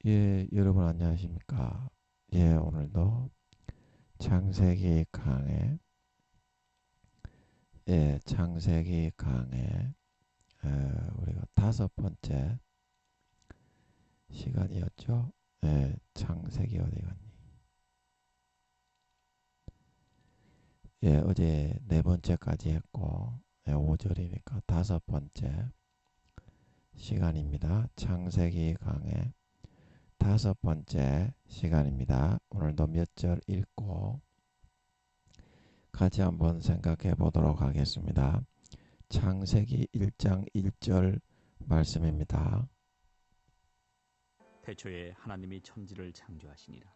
예, 여러분 안녕하십니까? 예, 오늘도 창세기 강의, 창세기 강의, 우리가 다섯 번째 시간이었죠? 예, 창세기 어디 갔니? 예, 어제 네 번째까지 했고, 5절이니까 다섯 번째 시간입니다. 창세기 강의 다섯 번째 시간입니다. 오늘도 몇 절 읽고 같이 한번 생각해 보도록 하겠습니다. 창세기 1장 1절 말씀입니다. 태초에 하나님이 천지를 창조하시니라.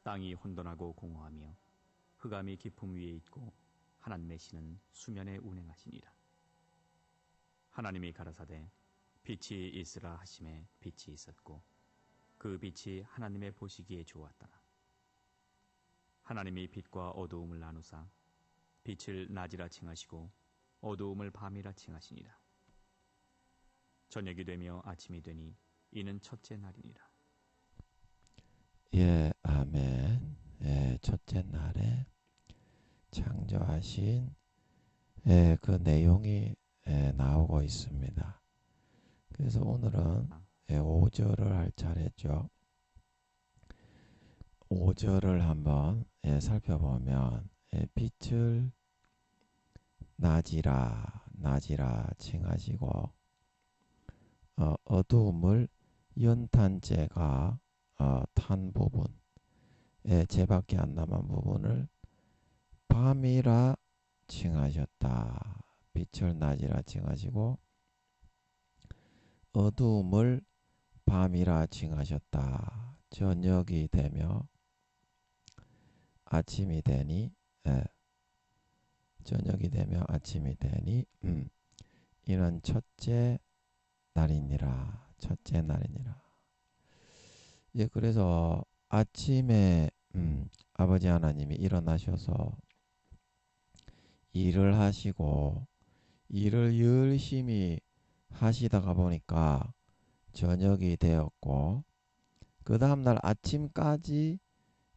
땅이 혼돈하고 공허하며 흑암이 깊음 위에 있고 하나님의 신은 수면에 운행하시니라. 하나님이 가라사대 빛이 있으라 하심에 빛이 있었고 그 빛이 하나님의 보시기에 좋았더라. 하나님이 빛과 어두움을 나누사 빛을 낮이라 칭하시고 어두움을 밤이라 칭하시니라. 저녁이 되며 아침이 되니 이는 첫째 날이니라. 예, 아멘. 예, 첫째 날에 창조하신 그 내용이 나오고 있습니다. 그래서 오늘은 5절을 할 차례죠. 5절을 한번 살펴보면 빛을 낮이라 칭하시고 어두움을 연탄재가 탄 부분, 재밖에 안 남은 부분을 밤이라 칭하셨다. 빛을 낮이라 칭하시고 어두움을 밤이라 칭하셨다. 저녁이 되며 아침이 되니 저녁이 되며 아침이 되니 이는 첫째 날이니라. 첫째 날이니라. 예, 그래서 아침에 아버지 하나님이 일어나셔서 일을 하시고 일을 열심히 하시다가 보니까 저녁이 되었고 그 다음날 아침까지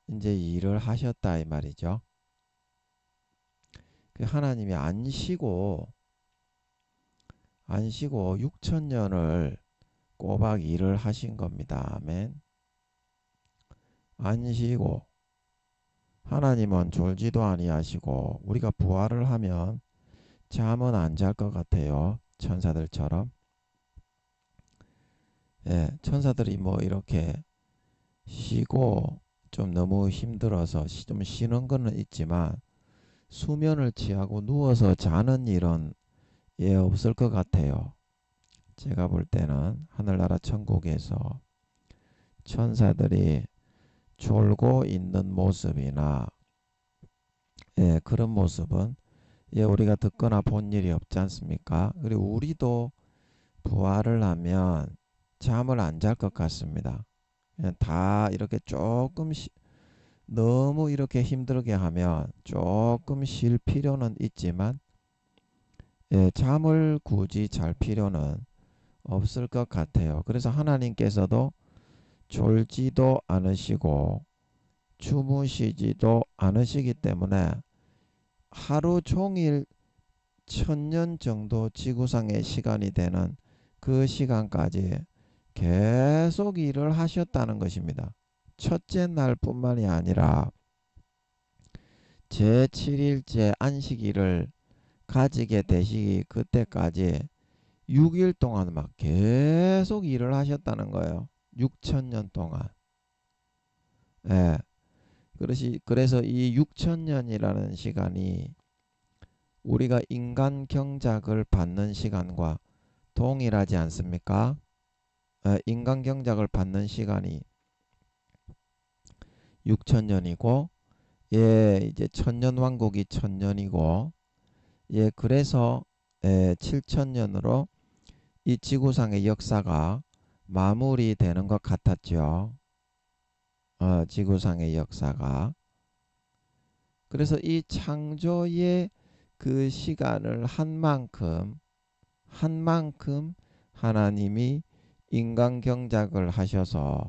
이제 일을 하셨다 이 말이죠. 그 하나님이 안 쉬고 6천년을 꼬박 일을 하신 겁니다. 아멘. 안 쉬고 하나님은 졸지도 아니하시고 우리가 부활을 하면 잠은 안 잘 것 같아요. 천사들처럼. 예, 천사들이 뭐 이렇게 쉬고 좀 너무 힘들어서 좀 쉬는 거는 있지만 수면을 취하고 누워서 자는 일은 없을 것 같아요. 제가 볼 때는 하늘나라 천국에서 천사들이 졸고 있는 모습이나 그런 모습은 우리가 듣거나 본 일이 없지 않습니까? 그리고 우리도 부활을 하면 잠을 안 잘 것 같습니다. 그냥 다 이렇게 조금 너무 이렇게 힘들게 하면 조금 쉴 필요는 있지만 잠을 굳이 잘 필요는 없을 것 같아요. 그래서 하나님께서도 졸지도 않으시고 주무시지도 않으시기 때문에 하루 종일 1000년 정도 지구상의 시간이 되는 그 시간까지 계속 일을 하셨다는 것입니다. 첫째 날뿐만이 아니라 제7일째 안식일을 가지게 되시기 그때까지 6일 동안 막 계속 일을 하셨다는 거예요. 6천년 동안. 예. 그래서 이 6천년이라는 시간이 우리가 인간 경작을 받는 시간과 동일하지 않습니까? 인간 경작을 받는 시간이 6천년이고 이제 천년왕국이 1000년이고 그래서 7천년으로 이 지구상의 역사가 마무리되는 것 같았죠. 지구상의 역사가. 그래서 이 창조의 그 시간을 한 만큼 하나님이 인간 경작을 하셔서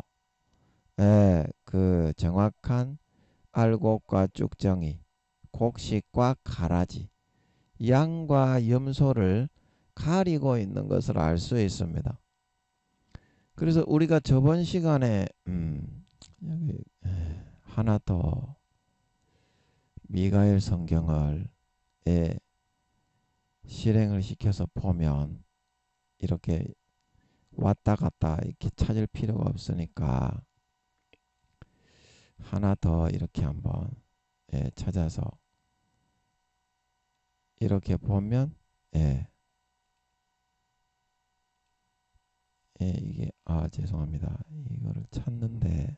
그 정확한 알곡과 쭉정이, 곡식과 가라지, 양과 염소를 가리고 있는 것을 알 수 있습니다. 그래서 우리가 저번 시간에 여기 하나 더 미가엘 성경을 실행을 시켜서 보면 이렇게 왔다 갔다 이렇게 찾을 필요가 없으니까 하나 더 이렇게 한번 찾아서 이렇게 보면 이게 죄송합니다. 이거를 찾는데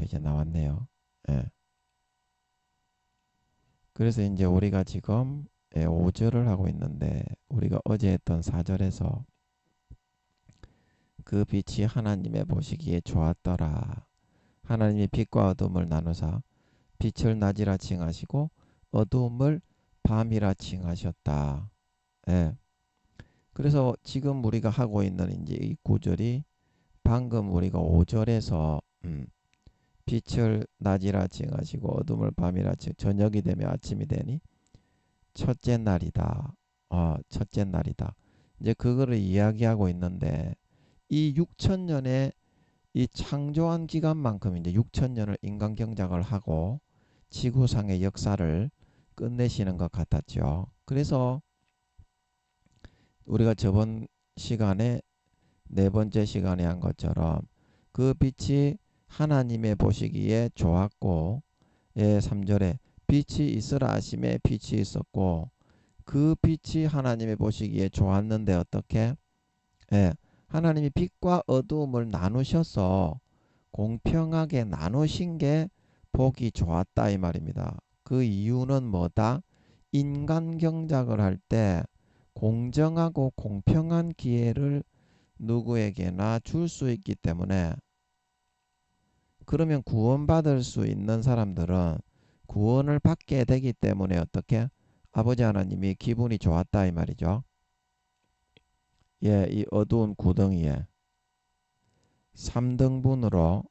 이제 나왔네요. 그래서 이제 우리가 지금 5절을 하고 있는데 우리가 어제 했던 4절에서 그 빛이 하나님의 보시기에 좋았더라. 하나님이 빛과 어둠을 나누사 빛을 낮이라 칭하시고 어둠을 밤이라 칭하셨다. 그래서 지금 우리가 하고 있는 이제 이 구절이 방금 우리가 5절에서 빛을 낮이라 칭하시고 어둠을 밤이라 칭 저녁이 되며 아침이 되니 첫째 날이다. 첫째 날이다. 이제 그거를 이야기하고 있는데 이 6천년의 이 창조한 기간만큼 이제 6천년을 인간 경작을 하고 지구상의 역사를 끝내시는 것 같았죠. 그래서 우리가 저번 시간에 네 번째 시간에 한 것처럼 그 빛이 하나님의 보시기에 좋았고 3절에 빛이 있으라 하심에 빛이 있었고 그 빛이 하나님의 보시기에 좋았는데 어떻게? 하나님이 빛과 어두움을 나누셔서 공평하게 나누신 게 보기 좋았다 이 말입니다. 그 이유는 뭐다? 인간 경작을 할 때 공정하고 공평한 기회를 누구에게나 줄 수 있기 때문에 그러면 구원받을 수 있는 사람들은 구원을 받게 되기 때문에 어떻게? 아버지 하나님이 기분이 좋았다 이 말이죠. 이 어두운 구덩이에 3등분으로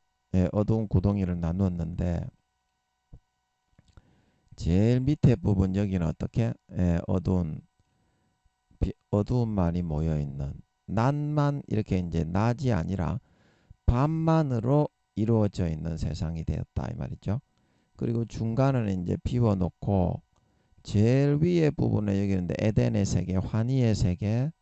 어두운 구덩이를 나누었는데 제일 밑에 부분 여기는 어떻게? 어두움만이 모여있는 낮만 이렇게 이제 낮이 아니라 밤만으로 이루어져 있는 세상이 되었다 이 말이죠. 그리고 중간은 이제 비워놓고 제일 위에 부분에 여기 있는데 에덴의 세계, 환희의 세계.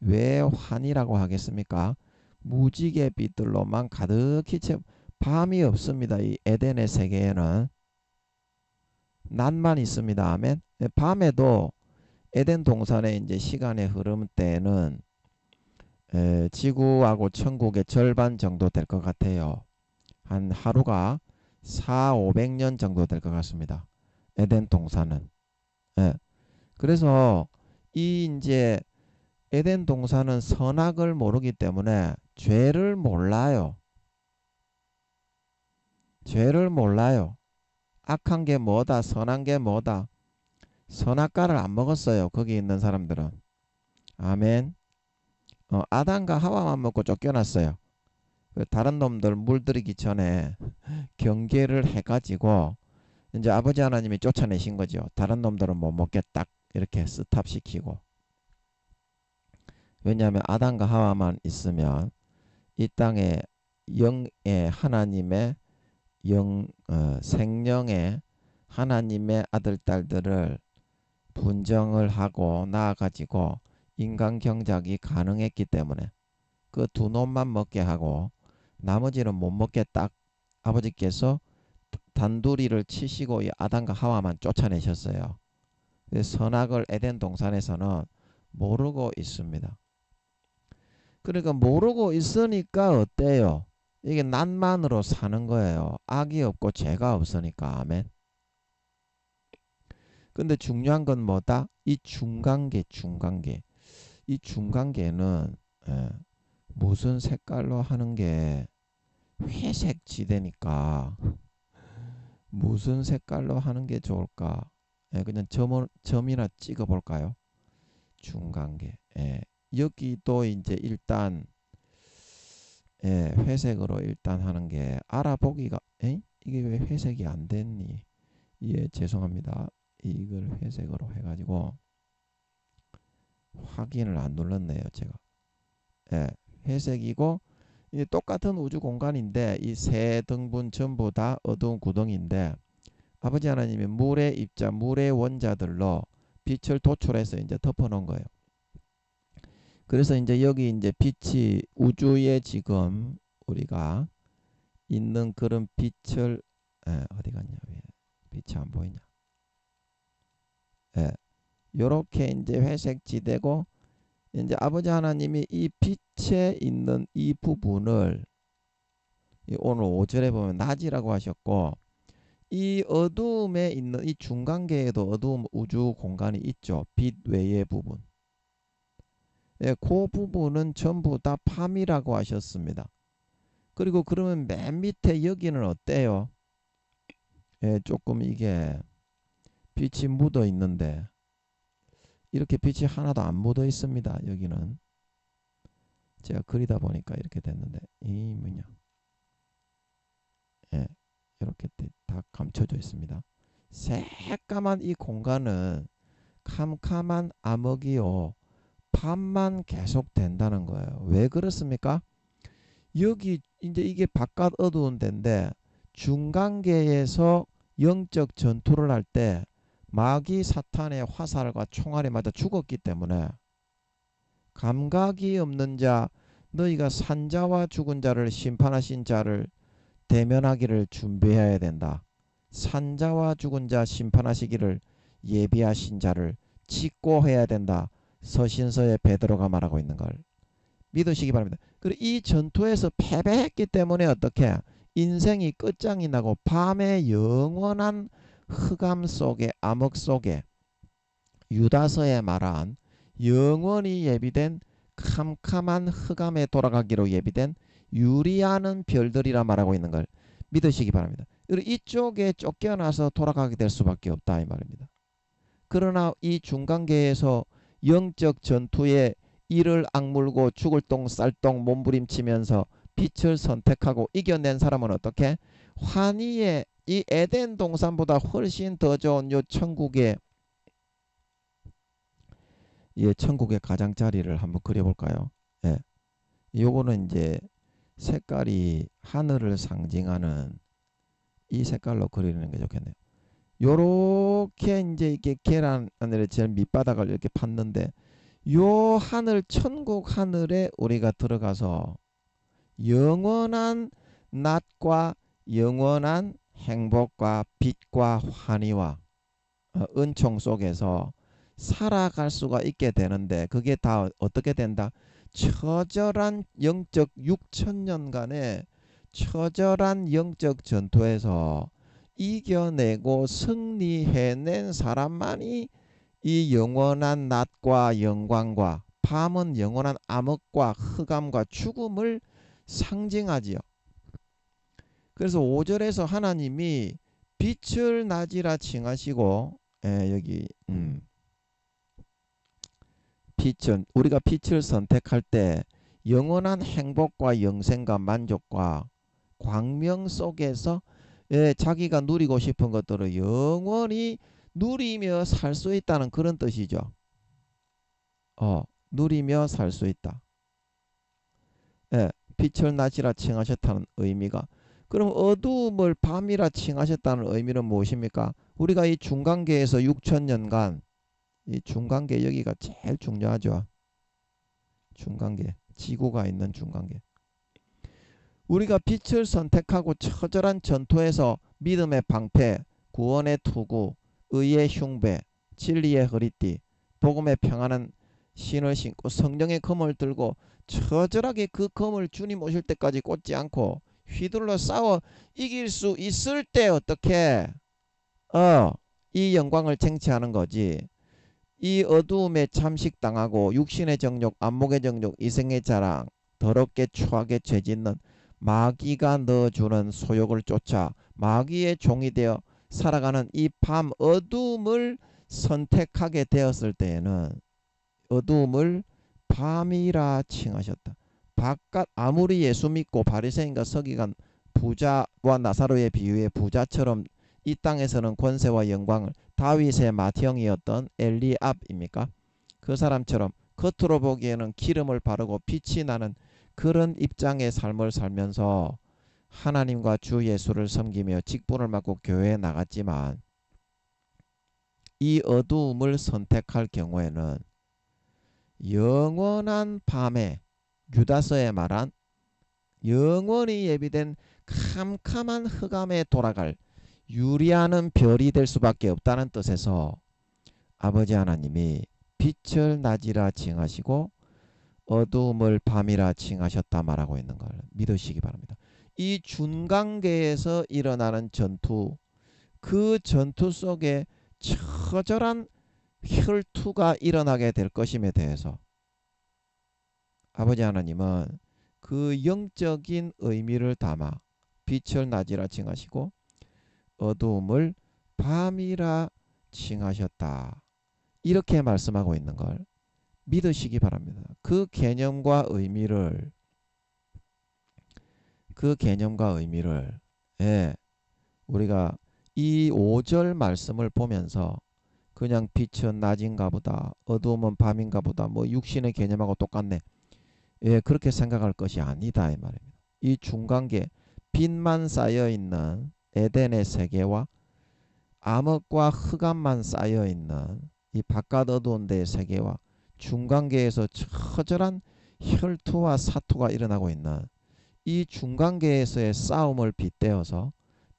왜 환희라고 하겠습니까? 무지개 빛들로만 가득히 채 밤이 없습니다. 이 에덴의 세계에는 낮만 있습니다. 아멘. 밤에도 에덴 동산의 이제 시간의 흐름 때는 지구하고 천국의 절반 정도 될 것 같아요. 한 하루가 500년 정도 될 것 같습니다. 에덴 동산은. 그래서 이 이제 에덴 동산은 선악을 모르기 때문에 죄를 몰라요. 죄를 몰라요. 악한 게 뭐다, 선한 게 뭐다. 선악과를 안 먹었어요. 거기 있는 사람들은. 아멘. 아담과 하와만 먹고 쫓겨났어요. 다른 놈들 물들이기 전에 경계를 해가지고 이제 아버지 하나님이 쫓아내신 거죠. 다른 놈들은 못 먹겠다. 이렇게 스탑시키고. 왜냐하면 아담과 하와만 있으면 이 땅에 영의 하나님의 생령의 하나님의 아들 딸들을 분정을 하고 낳아가지고 인간 경작이 가능했기 때문에 그 두 놈만 먹게 하고 나머지는 못 먹겠다. 아버지께서 단두리를 치시고 이 아담과 하와만 쫓아내셨어요. 선악을 에덴 동산에서는 모르고 있습니다. 그러니까 모르고 있으니까 어때요? 이게 낫만으로 사는 거예요. 악이 없고 죄가 없으니까. 아멘. 근데 중요한 건 뭐다? 이 중간계. 이 중간계는 무슨 색깔로 하는 게 회색 지대니까 무슨 색깔로 하는 게 좋을까? 그냥 점이나 찍어 볼까요? 중간계. 여기도 이제 일단 예, 회색으로 일단 하는 게 알아보기가 이게 왜 회색이 안 됐니? 예, 죄송합니다. 이걸 회색으로 해가지고 확인을 안 눌렀네요, 제가. 예, 회색이고 이 똑같은 우주 공간인데 이 세 등분 전부 다 어두운 구덩이인데 아버지 하나님이 물의 입자, 물의 원자들로 빛을 도출해서 이제 덮어놓은 거예요. 그래서 이제 여기 이제 빛이 우주에 지금 우리가 있는 그런 빛을 어디 갔냐? 왜 빛이 안 보이냐? 예, 요렇게 이제 회색 지대고 이제 아버지 하나님이 이 빛에 있는 이 부분을 오늘 5절에 보면 낮이라고 하셨고 이 어두움에 있는 이 중간계에도 어두움 우주 공간이 있죠. 빛 외의 부분. 예, 그 부분은 전부 다 밤이라고 하셨습니다. 그리고 그러면 맨 밑에 여기는 어때요? 예, 조금 이게 빛이 묻어 있는데 이렇게 빛이 하나도 안 묻어 있습니다. 여기는 제가 그리다 보니까 이렇게 됐는데 이 뭐냐? 예, 이렇게 다 감춰져 있습니다. 새까만 이 공간은 캄캄한 암흑이요. 밤만 계속 된다는 거예요. 왜 그렇습니까? 여기 이제 이게 바깥 어두운 데인데 중간계에서 영적 전투를 할 때 마귀 사탄의 화살과 총알에 맞아 죽었기 때문에 감각이 없는 자 너희가 산자와 죽은 자를 심판하신 자를 대면하기를 준비해야 된다. 산자와 죽은 자 심판하시기를 예비하신 자를 짓고 해야 된다. 서신서에 베드로가 말하고 있는 걸 믿으시기 바랍니다. 그리고 이 전투에서 패배했기 때문에 어떻게 인생이 끝장이 나고 밤의 영원한 흑암 속에 암흑 속에 유다서에 말한 영원히 예비된 캄캄한 흑암에 돌아가기로 예비된 유리하는 별들이라 말하고 있는 걸 믿으시기 바랍니다. 그리고 이쪽에 쫓겨나서 돌아가게 될 수밖에 없다 이 말입니다. 그러나 이 중간계에서 영적 전투에 이를 악물고 죽을 똥 쌀똥 몸부림치면서 빛을 선택하고 이겨낸 사람은 어떻게? 환희의 이 에덴 동산보다 훨씬 더 좋은 요 천국의 천국의 가장자리를 한번 그려볼까요? 예, 요거는 이제 색깔이 하늘을 상징하는 이 색깔로 그리는 게 좋겠네요. 요렇게 이제 이렇게 계란 하늘의 제일 밑바닥을 이렇게 팠는데 요 하늘 천국 하늘에 우리가 들어가서 영원한 낮과 영원한 행복과 빛과 환희와 은총 속에서 살아갈 수가 있게 되는데 그게 다 어떻게 된다? 처절한 영적 6천년간의 처절한 영적 전투에서 이겨내고 승리해낸 사람만이 이 영원한 낮과 영광과 밤은 영원한 암흑과 흑암과 죽음을 상징하지요. 그래서 5절에서 하나님이 빛을 낮이라 칭하시고 여기 빛은 우리가 빛을 선택할 때 영원한 행복과 영생과 만족과 광명 속에서 자기가 누리고 싶은 것들을 영원히 누리며 살 수 있다는 그런 뜻이죠. 누리며 살 수 있다. 빛을 낮이라 칭하셨다는 의미가 그럼 어두움을 밤이라 칭하셨다는 의미는 무엇입니까? 우리가 이 중간계에서 6천년간 이 중간계 여기가 제일 중요하죠. 중간계 지구가 있는 중간계 우리가 빛을 선택하고 처절한 전투에서 믿음의 방패 구원의 투구 의의 흉배 진리의 허리띠 복음의 평안한 신을 신고 성령의 검을 들고 처절하게 그 검을 주님 오실 때까지 꽂지 않고 휘둘러 싸워 이길 수 있을 때 어떻게 이 영광을 쟁취하는 거지. 이 어두움에 잠식당하고 육신의 정욕 안목의 정욕 이생의 자랑 더럽게 추하게 죄짓는 마귀가 넣어주는 소욕을 쫓아 마귀의 종이 되어 살아가는 이 밤 어두움을 선택하게 되었을 때에는 어두움을 밤이라 칭하셨다. 바깥 아무리 예수 믿고 바리새인과 서기관 부자와 나사로의 비유의 부자처럼 이 땅에서는 권세와 영광을 다윗의 맏형이었던 엘리압입니까? 그 사람처럼 겉으로 보기에는 기름을 바르고 빛이 나는 그런 입장의 삶을 살면서 하나님과 주 예수를 섬기며 직분을 맡고 교회에 나갔지만 이 어두움을 선택할 경우에는 영원한 밤에 유다서에 말한 영원히 예비된 캄캄한 흑암에 돌아갈 유리하는 별이 될 수밖에 없다는 뜻에서 아버지 하나님이 빛을 낮이라 칭하시고 어두움을 밤이라 칭하셨다 말하고 있는 걸 믿으시기 바랍니다. 이 준관계에서 일어나는 전투, 그 전투 속에 처절한 혈투가 일어나게 될 것임에 대해서 아버지 하나님은 그 영적인 의미를 담아 빛을 낮이라 칭하시고 어두움을 밤이라 칭하셨다. 이렇게 말씀하고 있는 걸 믿으시기 바랍니다. 그 개념과 의미를 예, 우리가 이 5절 말씀을 보면서 그냥 빛은 낮인가 보다, 어두움은 밤인가 보다, 뭐 육신의 개념하고 똑같네. 예, 그렇게 생각할 것이 아니다 이 말입니다. 이 중간계 빛만 쌓여 있는 에덴의 세계와 암흑과 흑암만 쌓여 있는 이 바깥 어두운 데의 세계와 중간계에서 처절한 혈투와 사투가 일어나고 있는 이 중간계에서의 싸움을 빗대어서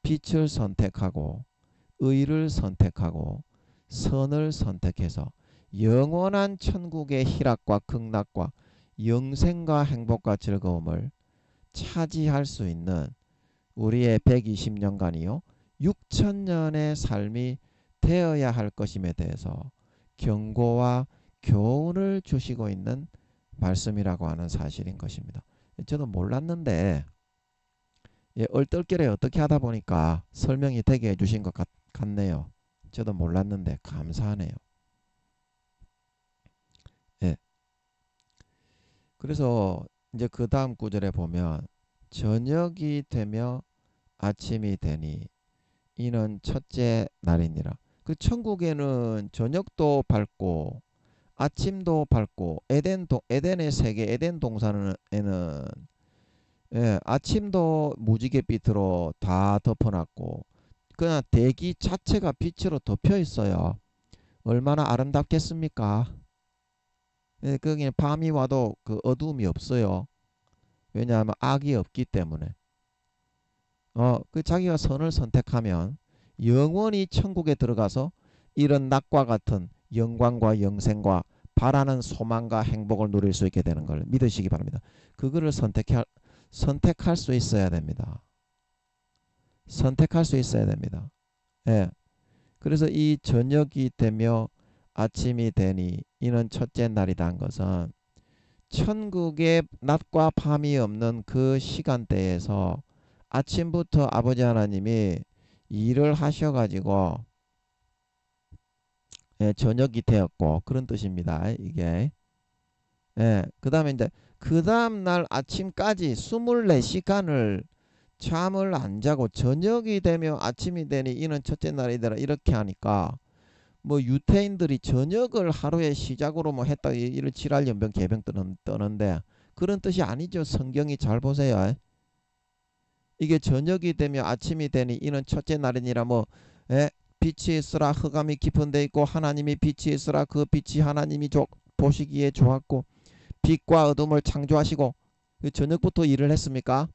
빛을 선택하고 의를 선택하고 선을 선택해서 영원한 천국의 희락과 극락과 영생과 행복과 즐거움을 차지할 수 있는 우리의 120년간이요 6천년의 삶이 되어야 할 것임에 대해서 경고와 교훈을 주시고 있는 말씀이라고 하는 사실인 것입니다. 저도 몰랐는데 얼떨결에 어떻게 하다 보니까 설명이 되게 해주신 것 같네요. 저도 몰랐는데 감사하네요. 예. 그래서 이제 그 다음 구절에 보면 저녁이 되며 아침이 되니 이는 첫째 날이니라. 그 천국에는 저녁도 밝고 아침도 밝고 에덴의 세계 에덴 동산에는 아침도 무지갯빛으로 다 덮어놨고 그냥 대기 자체가 빛으로 덮여 있어요. 얼마나 아름답겠습니까? 거기에 밤이 와도 그 어두움이 없어요. 왜냐하면 악이 없기 때문에. 그 자기가 선을 선택하면 영원히 천국에 들어가서 이런 낮과 같은 영광과 영생과 바라는 소망과 행복을 누릴 수 있게 되는 걸 믿으시기 바랍니다. 그거를 선택할 수 있어야 됩니다. 선택할 수 있어야 됩니다. 예. 그래서 이 저녁이 되며 아침이 되니 이는 첫째 날이다 한 것은 천국에 낮과 밤이 없는 그 시간대에서 아침부터 아버지 하나님이 일을 하셔가지고 저녁이 되었고 그런 뜻입니다. 이게 그 다음에 이제 그 다음날 아침까지 24시간을 잠을 안 자고 저녁이 되며 아침이 되니 이는 첫째 날이더라 이렇게 하니까 뭐 유태인들이 저녁을 하루의 시작으로 뭐 했다 이를 칠할 연병 개병 떠는데 그런 뜻이 아니죠. 성경이 잘 보세요. 이게 저녁이 되며 아침이 되니 이는 첫째 날이니라 뭐 빛이 있으라 흑암이 깊은 데 있고 하나님이 빛이 있으라 그 빛이 하나님이 보시기에 좋았고 빛과 어둠을 창조하시고 저녁부터 일을 했습니까?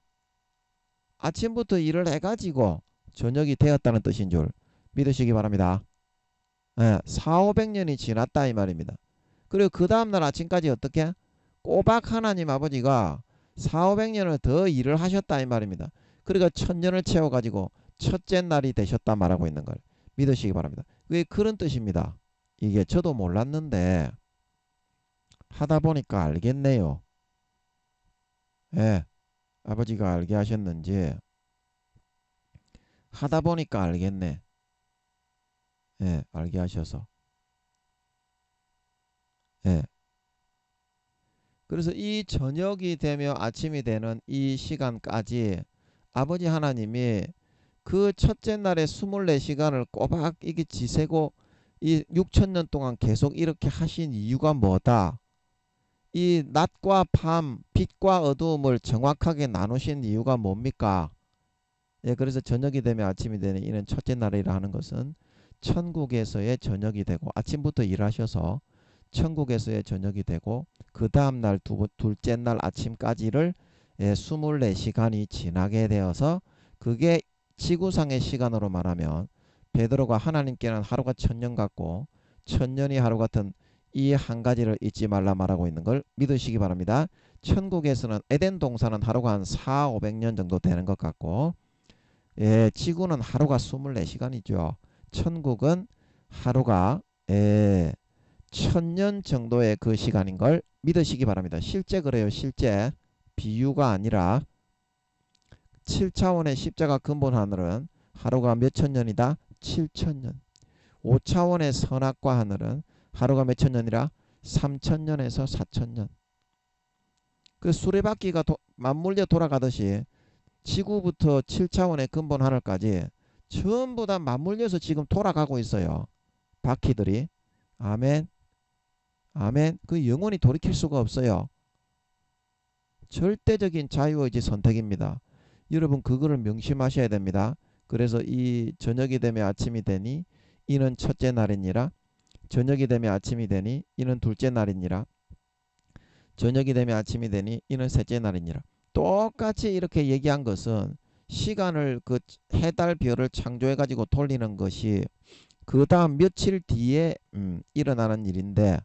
아침부터 일을 해가지고 저녁이 되었다는 뜻인 줄 믿으시기 바랍니다. 4,500년이 지났다 이 말입니다. 그리고 그 다음날 아침까지 어떻게? 꼬박 하나님 아버지가 4,500년을 더 일을 하셨다 이 말입니다. 그러니까 1,000년을 채워가지고 첫째 날이 되셨다 말하고 있는 걸 믿으시기 바랍니다. 그게 그런 뜻입니다. 이게 저도 몰랐는데 하다 보니까 알겠네요. 아버지가 알게 하셨는지 하다 보니까 알겠네. 알게 하셔서. 그래서 이 저녁이 되며 아침이 되는 이 시간까지 아버지 하나님이 그 첫째 날에 24시간을 꼬박 이게 지새고 이 6천년 동안 계속 이렇게 하신 이유가 뭐다? 이 낮과 밤, 빛과 어두움을 정확하게 나누신 이유가 뭡니까? 예, 그래서 저녁이 되면 아침이 되는 이는 첫째 날이라 하는 것은 천국에서의 저녁이 되고 아침부터 일하셔서 천국에서의 저녁이 되고 그 다음 날 둘째 날 아침까지를 24시간이 지나게 되어서 그게 지구상의 시간으로 말하면 베드로가 하나님께는 하루가 천년 같고 천년이 하루 같은 이 한 가지를 잊지 말라 말하고 있는 걸 믿으시기 바랍니다. 천국에서는 에덴 동산은 하루가 한 4, 500년 정도 되는 것 같고 지구는 하루가 24시간이죠. 천국은 하루가 1000년 정도의 그 시간인 걸 믿으시기 바랍니다. 실제 그래요. 실제 비유가 아니라 7차원의 십자가 근본 하늘은 하루가 몇 천년이다? 7000년. 5차원의 선악과 하늘은 하루가 몇 천년이라? 3000년에서 4000년. 그 수레바퀴가 맞물려 돌아가듯이 지구부터 7차원의 근본 하늘까지 전부 다 맞물려서 지금 돌아가고 있어요. 바퀴들이. 아멘. 아멘. 그 영원히 돌이킬 수가 없어요. 절대적인 자유의지 선택입니다. 여러분 그거를 명심하셔야 됩니다. 그래서 이 저녁이 되면 아침이 되니 이는 첫째 날이니라. 저녁이 되면 아침이 되니 이는 둘째 날이니라. 저녁이 되면 아침이 되니 이는 셋째 날이니라. 똑같이 이렇게 얘기한 것은 시간을 그 해달 별을 창조해 가지고 돌리는 것이 그 다음 며칠 뒤에 일어나는 일인데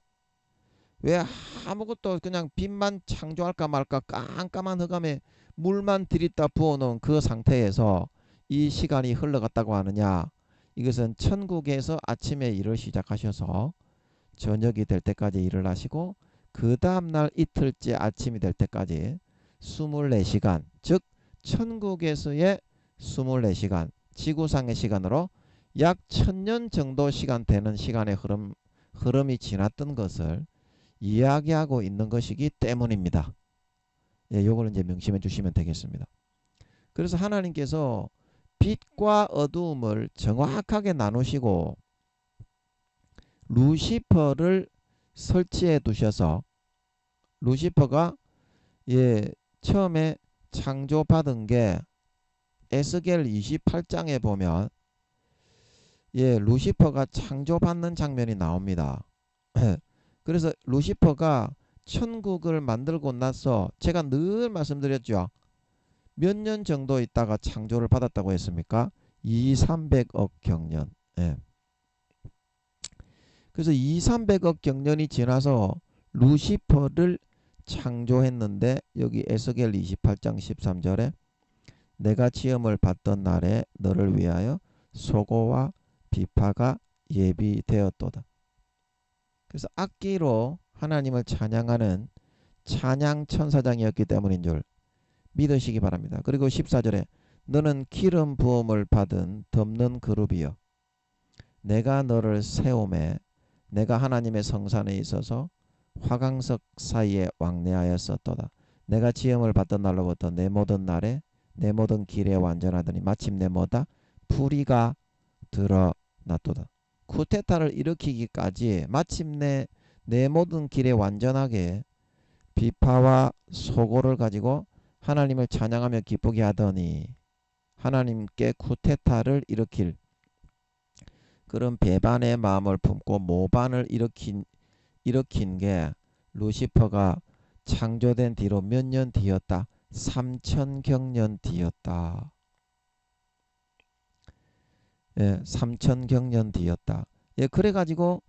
왜 아무것도 그냥 빛만 창조할까 말까 깜깜한 흑암에 물만 들이다 부어놓은 그 상태에서 이 시간이 흘러갔다고 하느냐. 이것은 천국에서 아침에 일을 시작하셔서 저녁이 될 때까지 일을 하시고 그 다음날 이틀째 아침이 될 때까지 24시간 즉 천국에서의 24시간 지구상의 시간으로 약 1000년 정도 시간 되는 시간의 흐름이 지났던 것을 이야기하고 있는 것이기 때문입니다. 예, 요걸 이제 명심해 주시면 되겠습니다. 그래서 하나님께서 빛과 어두움을 정확하게 나누시고 루시퍼를 설치해 두셔서 루시퍼가 처음에 창조받은 게 에스겔 28장에 보면 루시퍼가 창조받는 장면이 나옵니다. 그래서 루시퍼가 천국을 만들고 나서 제가 늘 말씀드렸죠. 몇 년 정도 있다가 창조를 받았다고 했습니까? 2,300억 경년. 그래서 2,300억 경년이 지나서 루시퍼를 창조했는데 여기 에스겔 28장 13절에 내가 지음을 받던 날에 너를 위하여 소고와 비파가 예비되었도다. 그래서 악기로 하나님을 찬양하는 찬양 천사장이었기 때문인 줄 믿으시기 바랍니다. 그리고 14절에 너는 기름 부음을 받은 덮는 그룹이여 내가 너를 세움에 내가 하나님의 성산에 있어서 화강석 사이에 왕래하였었도다. 내가 지음을 받던 날로부터 내 모든 날에 내 모든 길에 완전하더니 마침내 뭐다? 불의가 드러났도다. 쿠데타를 일으키기까지 마침내 내 모든 길에 완전하게 비파와 소고를 가지고 하나님을 찬양하며 기쁘게 하더니 하나님께 쿠데타를 일으킬 그런 배반의 마음을 품고 모반을 일으킨 게 루시퍼가 창조된 뒤로 몇 년 뒤였다. 3000경년 뒤였다. 3000경년 뒤였다. 그래가지고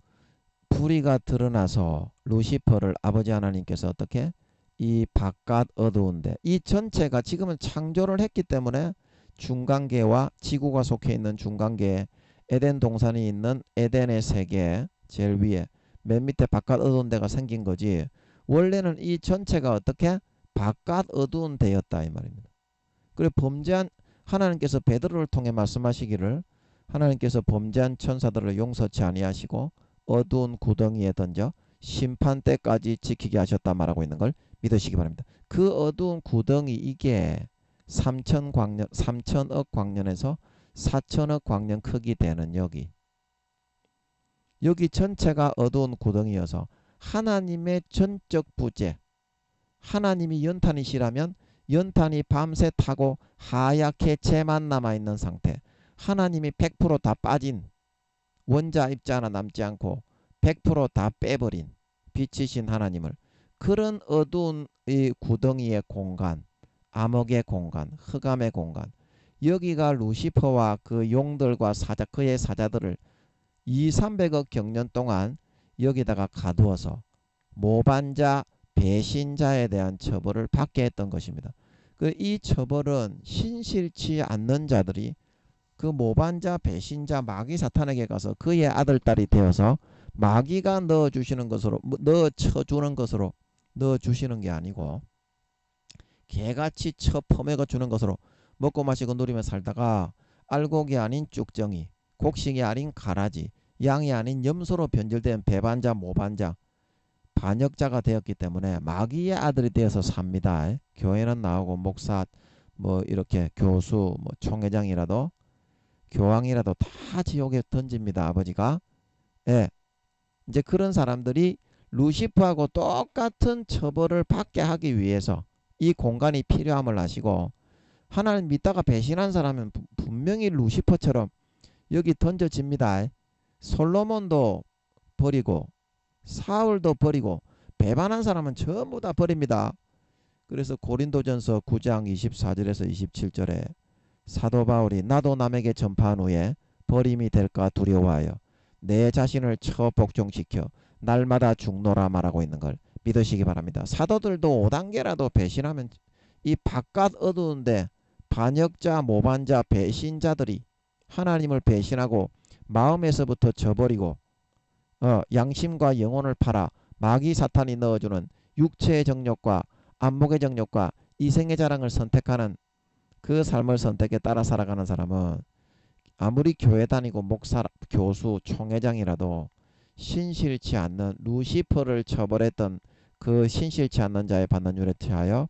불의가 드러나서 루시퍼를 아버지 하나님께서 어떻게 이 바깥 어두운데 이 전체가 지금은 창조를 했기 때문에 중간계와 지구가 속해 있는 중간계에 에덴 동산이 있는 에덴의 세계 제일 위에 맨 밑에 바깥 어두운 데가 생긴 거지 원래는 이 전체가 어떻게 바깥 어두운 데였다 이 말입니다. 그리고 범죄한 하나님께서 베드로를 통해 말씀하시기를 하나님께서 범죄한 천사들을 용서치 아니하시고 어두운 구덩이에 던져 심판 때까지 지키게 하셨다 말하고 있는 걸 믿으시기 바랍니다. 그 어두운 구덩이 이게 3천억 광년에서 4천억 광년 크기 되는 여기 전체가 어두운 구덩이여서 하나님의 전적 부재, 하나님이 연탄이시라면 연탄이 밤새 타고 하얗게 재만 남아있는 상태, 하나님이 100%다 빠진 원자 입자 하나 남지 않고 100%다 빼버린 빛이신 하나님을, 그런 어두운 이 구덩이의 공간, 암흑의 공간, 흑암의 공간, 여기가 루시퍼와 그 용들과 그의 사자들을 2,300억 경년 동안 여기다가 가두어서 모반자 배신자에 대한 처벌을 받게 했던 것입니다. 이 처벌은 신실치 않는 자들이 그 모반자 배신자 마귀 사탄에게 가서 그의 아들 딸이 되어서 마귀가 넣어주시는 것으로, 넣어쳐주는 것으로 넣어주시는 게 아니고 개같이 퍼먹어 주는 것으로 먹고 마시고 누리며 살다가 알곡이 아닌 쭉정이, 곡식이 아닌 가라지, 양이 아닌 염소로 변질된 배반자 모반자 반역자가 되었기 때문에 마귀의 아들이 되어서 삽니다. 교회는 나오고 목사 뭐 이렇게 교수 뭐 총회장이라도 교황이라도 다 지옥에 던집니다. 아버지가. 예. 이제 그런 사람들이 루시퍼하고 똑같은 처벌을 받게 하기 위해서 이 공간이 필요함을 아시고, 하나님 믿다가 배신한 사람은 분명히 루시퍼처럼 여기 던져집니다. 솔로몬도 버리고 사울도 버리고 배반한 사람은 전부 다 버립니다. 그래서 고린도전서 9장 24절에서 27절에 사도 바울이 나도 남에게 전파한 후에 버림이 될까 두려워하여 내 자신을 처복종시켜 날마다 죽노라 말하고 있는 걸 믿으시기 바랍니다. 사도들도 5단계라도 배신하면 이 바깥 어두운데 반역자 모반자 배신자들이 하나님을 배신하고 마음에서부터 저버리고 양심과 영혼을 팔아 마귀 사탄이 넣어주는 육체의 정욕과 안목의 정욕과 이생의 자랑을 선택하는 그 삶을 선택에 따라 살아가는 사람은 아무리 교회 다니고 목사, 교수, 총회장이라도 신실치 않는 루시퍼를 처벌했던 그 신실치 않는 자의 받는 율에 취하여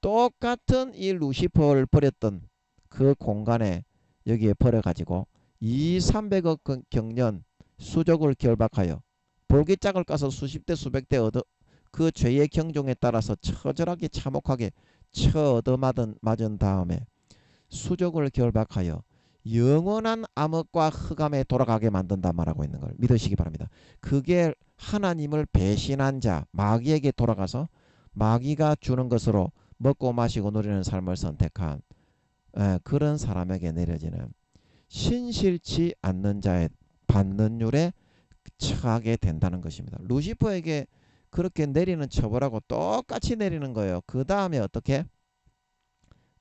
똑같은 이 루시퍼를 버렸던 그 공간에 여기에 버려가지고 2,300억 경년 수족을 결박하여 볼기짝을 까서 수십 대 수백 대 그 죄의 경종에 따라서 처절하게 참혹하게 얻어맞은 다음에 수족을 결박하여 영원한 암흑과 흑암에 돌아가게 만든다 말하고 있는 걸 믿으시기 바랍니다. 그게 하나님을 배신한 자 마귀에게 돌아가서 마귀가 주는 것으로 먹고 마시고 누리는 삶을 선택한 그런 사람에게 내려지는 신실치 않는 자의 받는 율에 처하게 된다는 것입니다. 루시퍼에게 그렇게 내리는 처벌하고 똑같이 내리는 거예요. 그 다음에 어떻게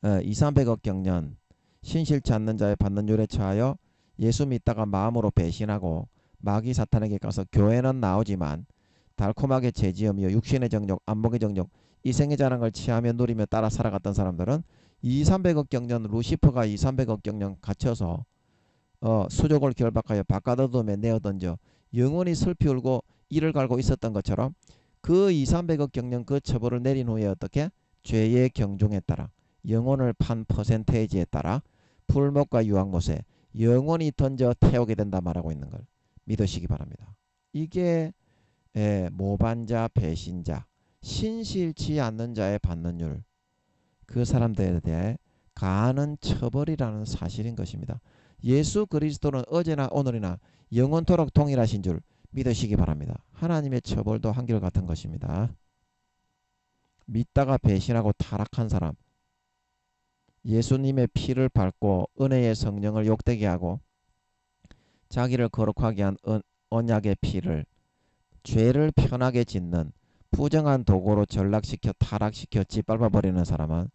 2,300억 경년 신실치 않는 자의 받는 율에 처하여 예수 믿다가 마음으로 배신하고 마귀 사탄에게 가서 교회는 나오지만 달콤하게 죄지으며 육신의 정욕, 안목의 정욕, 이생의 자랑을 취하며 누리며 따라 살아갔던 사람들은 2,300억 경년 루시퍼가 2,300억 경년 갇혀서 수족을 결박하여 바깥 어둠에 내어던져 영원히 슬피 울고 이를 갈고 있었던 것처럼 그 2,300억 경년 그 처벌을 내린 후에 어떻게 죄의 경종에 따라 영혼을 판 퍼센테이지에 따라 풀목과 유황못에 영원히 던져 태우게 된다 말하고 있는 걸 믿으시기 바랍니다. 이게 모반자 배신자 신실치 않는 자의 받는 율, 그 사람들에 대해 가하는 처벌이라는 사실인 것입니다. 예수 그리스도는 어제나 오늘이나 영원토록 동일하신 줄 믿으시기 바랍니다. 하나님의 처벌도 한결같은 것입니다. 믿다가 배신하고 타락한 사람, 예수님의 피를 밟고 은혜의 성령을 욕되게 하고 자기를 거룩하게 한 언약의 피를 죄를 편하게 짓는 부정한 도구로 전락시켜 타락시켜 짓밟아버리는 사람은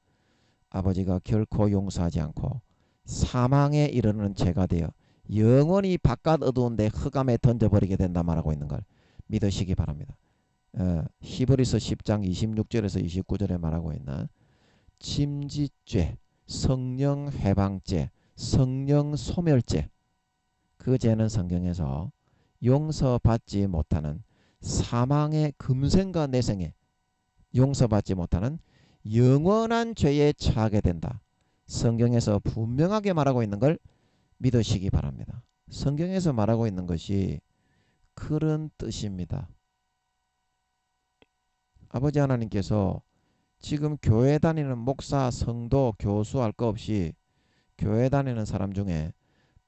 아버지가 결코 용서하지 않고 사망에 이르는 죄가 되어 영원히 바깥 어두운데 흑암에 던져버리게 된다 말하고 있는 걸 믿으시기 바랍니다. 히브리서 10장 26절에서 29절에 말하고 있는 침짓죄, 성령 해방죄, 성령 소멸죄, 그 죄는 성경에서 용서받지 못하는 사망의 금생과 내생에 용서받지 못하는 영원한 죄에 처하게 된다. 성경에서 분명하게 말하고 있는 걸 믿으시기 바랍니다. 성경에서 말하고 있는 것이 그런 뜻입니다. 아버지 하나님께서 지금 교회 다니는 목사, 성도, 교수 할 거 없이 교회 다니는 사람 중에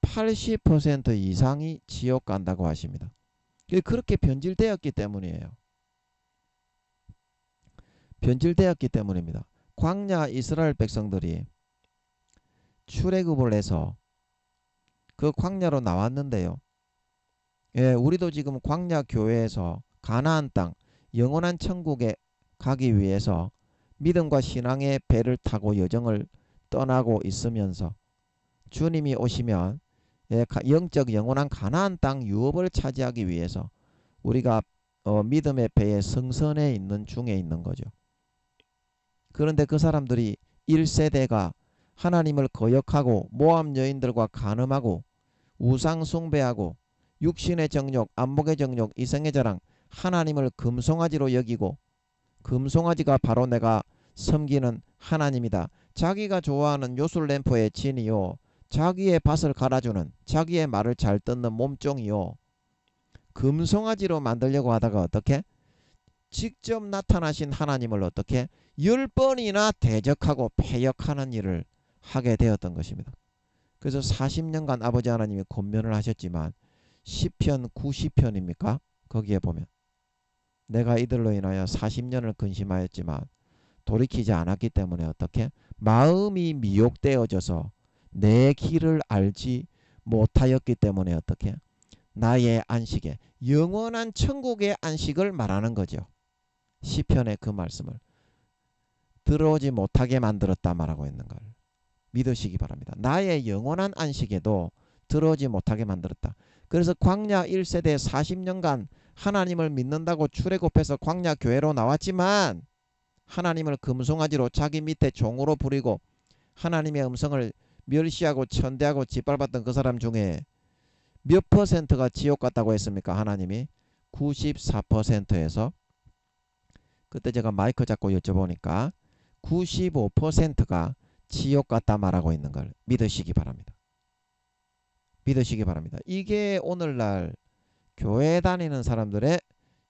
80% 이상이 지옥 간다고 하십니다. 그렇게 변질되었기 때문이에요. 변질되었기 때문입니다. 광야 이스라엘 백성들이 출애굽을 해서 그 광야로 나왔는데요. 예, 우리도 지금 광야 교회에서 가나안 땅, 영원한 천국에 가기 위해서 믿음과 신앙의 배를 타고 여정을 떠나고 있으면서 주님이 오시면 영적 영원한 가나안 땅 유업을 차지하기 위해서 우리가 믿음의 배에 승선해 있는 중에 있는 거죠. 그런데 그 사람들이 1세대가 하나님을 거역하고 모함 여인들과 간음하고 우상 숭배하고 육신의 정욕, 안목의 정욕, 이성의 자랑, 하나님을 금송아지로 여기고 금송아지가 바로 내가 섬기는 하나님이다. 자기가 좋아하는 요술램프의 진이요. 자기의 밭을 갈아주는, 자기의 말을 잘 듣는 몸종이요. 금송아지로 만들려고 하다가 어떻게? 직접 나타나신 하나님을 어떻게? 10번이나 대적하고 패역하는 일을 하게 되었던 것입니다. 그래서 40년간 아버지 하나님이 권면을 하셨지만 시편 90편입니까? 거기에 보면 내가 이들로 인하여 40년을 근심하였지만 돌이키지 않았기 때문에 어떻게? 마음이 미혹되어져서 내 길을 알지 못하였기 때문에 어떻게? 나의 안식에 영원한 천국의 안식을 말하는 거죠. 시편의 그 말씀을 들어오지 못하게 만들었다 말하고 있는 걸 믿으시기 바랍니다. 나의 영원한 안식에도 들어오지 못하게 만들었다. 그래서 광야 1세대 40년간 하나님을 믿는다고 출애굽해서 광야 교회로 나왔지만 하나님을 금송아지로 자기 밑에 종으로 부리고 하나님의 음성을 멸시하고 천대하고 짓밟았던 그 사람 중에 몇 퍼센트가 지옥 갔다고 했습니까? 하나님이 94%에서 그때 제가 마이크 잡고 여쭤보니까 95%가 지옥 갔다 말하고 있는 걸 믿으시기 바랍니다. 믿으시기 바랍니다. 이게 오늘날 교회 다니는 사람들의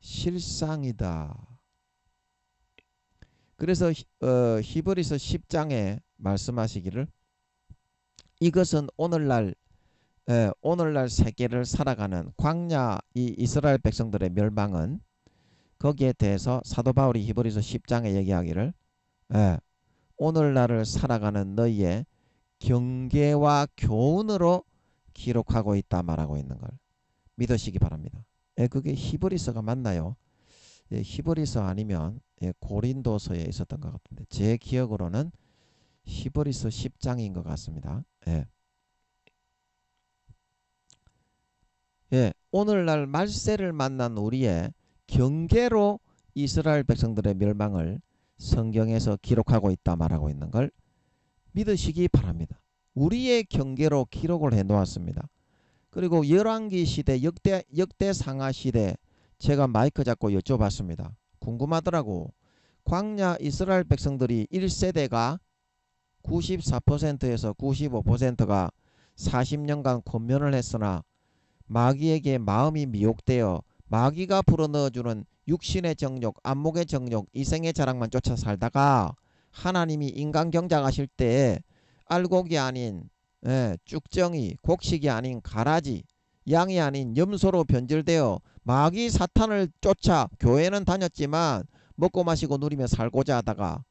실상이다. 그래서 히브리서 10장에 말씀하시기를 이것은 오늘날 세계를 살아가는 광야 이 이스라엘 백성들의 멸망은 거기에 대해서 사도 바울이 히브리서 10장에 얘기하기를 오늘날을 살아가는 너희의 경계와 교훈으로 기록하고 있다 말하고 있는 걸 믿으시기 바랍니다. 그게 히브리서가 맞나요? 히브리서 아니면 고린도서에 있었던 것 같은데 제 기억으로는 히브리서 10장인 것 같습니다. 오늘날 말세를 만난 우리의 경계로 이스라엘 백성들의 멸망을 성경에서 기록하고 있다 말하고 있는 걸 믿으시기 바랍니다. 우리의 경계로 기록을 해 놓았습니다. 그리고 열왕기 시대 역대 상하 시대 제가 마이크 잡고 여쭤봤습니다. 궁금하더라고. 광야 이스라엘 백성들이 1세대가 94%에서 95%가 40년간 권면을 했으나 마귀에게 마음이 미혹되어 마귀가 불어넣어주는 육신의 정욕, 안목의 정욕, 이생의 자랑만 쫓아 살다가 하나님이 인간 경작하실 때 알곡이 아닌 쭉정이, 곡식이 아닌 가라지, 양이 아닌 염소로 변질되어 마귀 사탄을 쫓아 교회는 다녔지만 먹고 마시고 누리며 살고자 하다가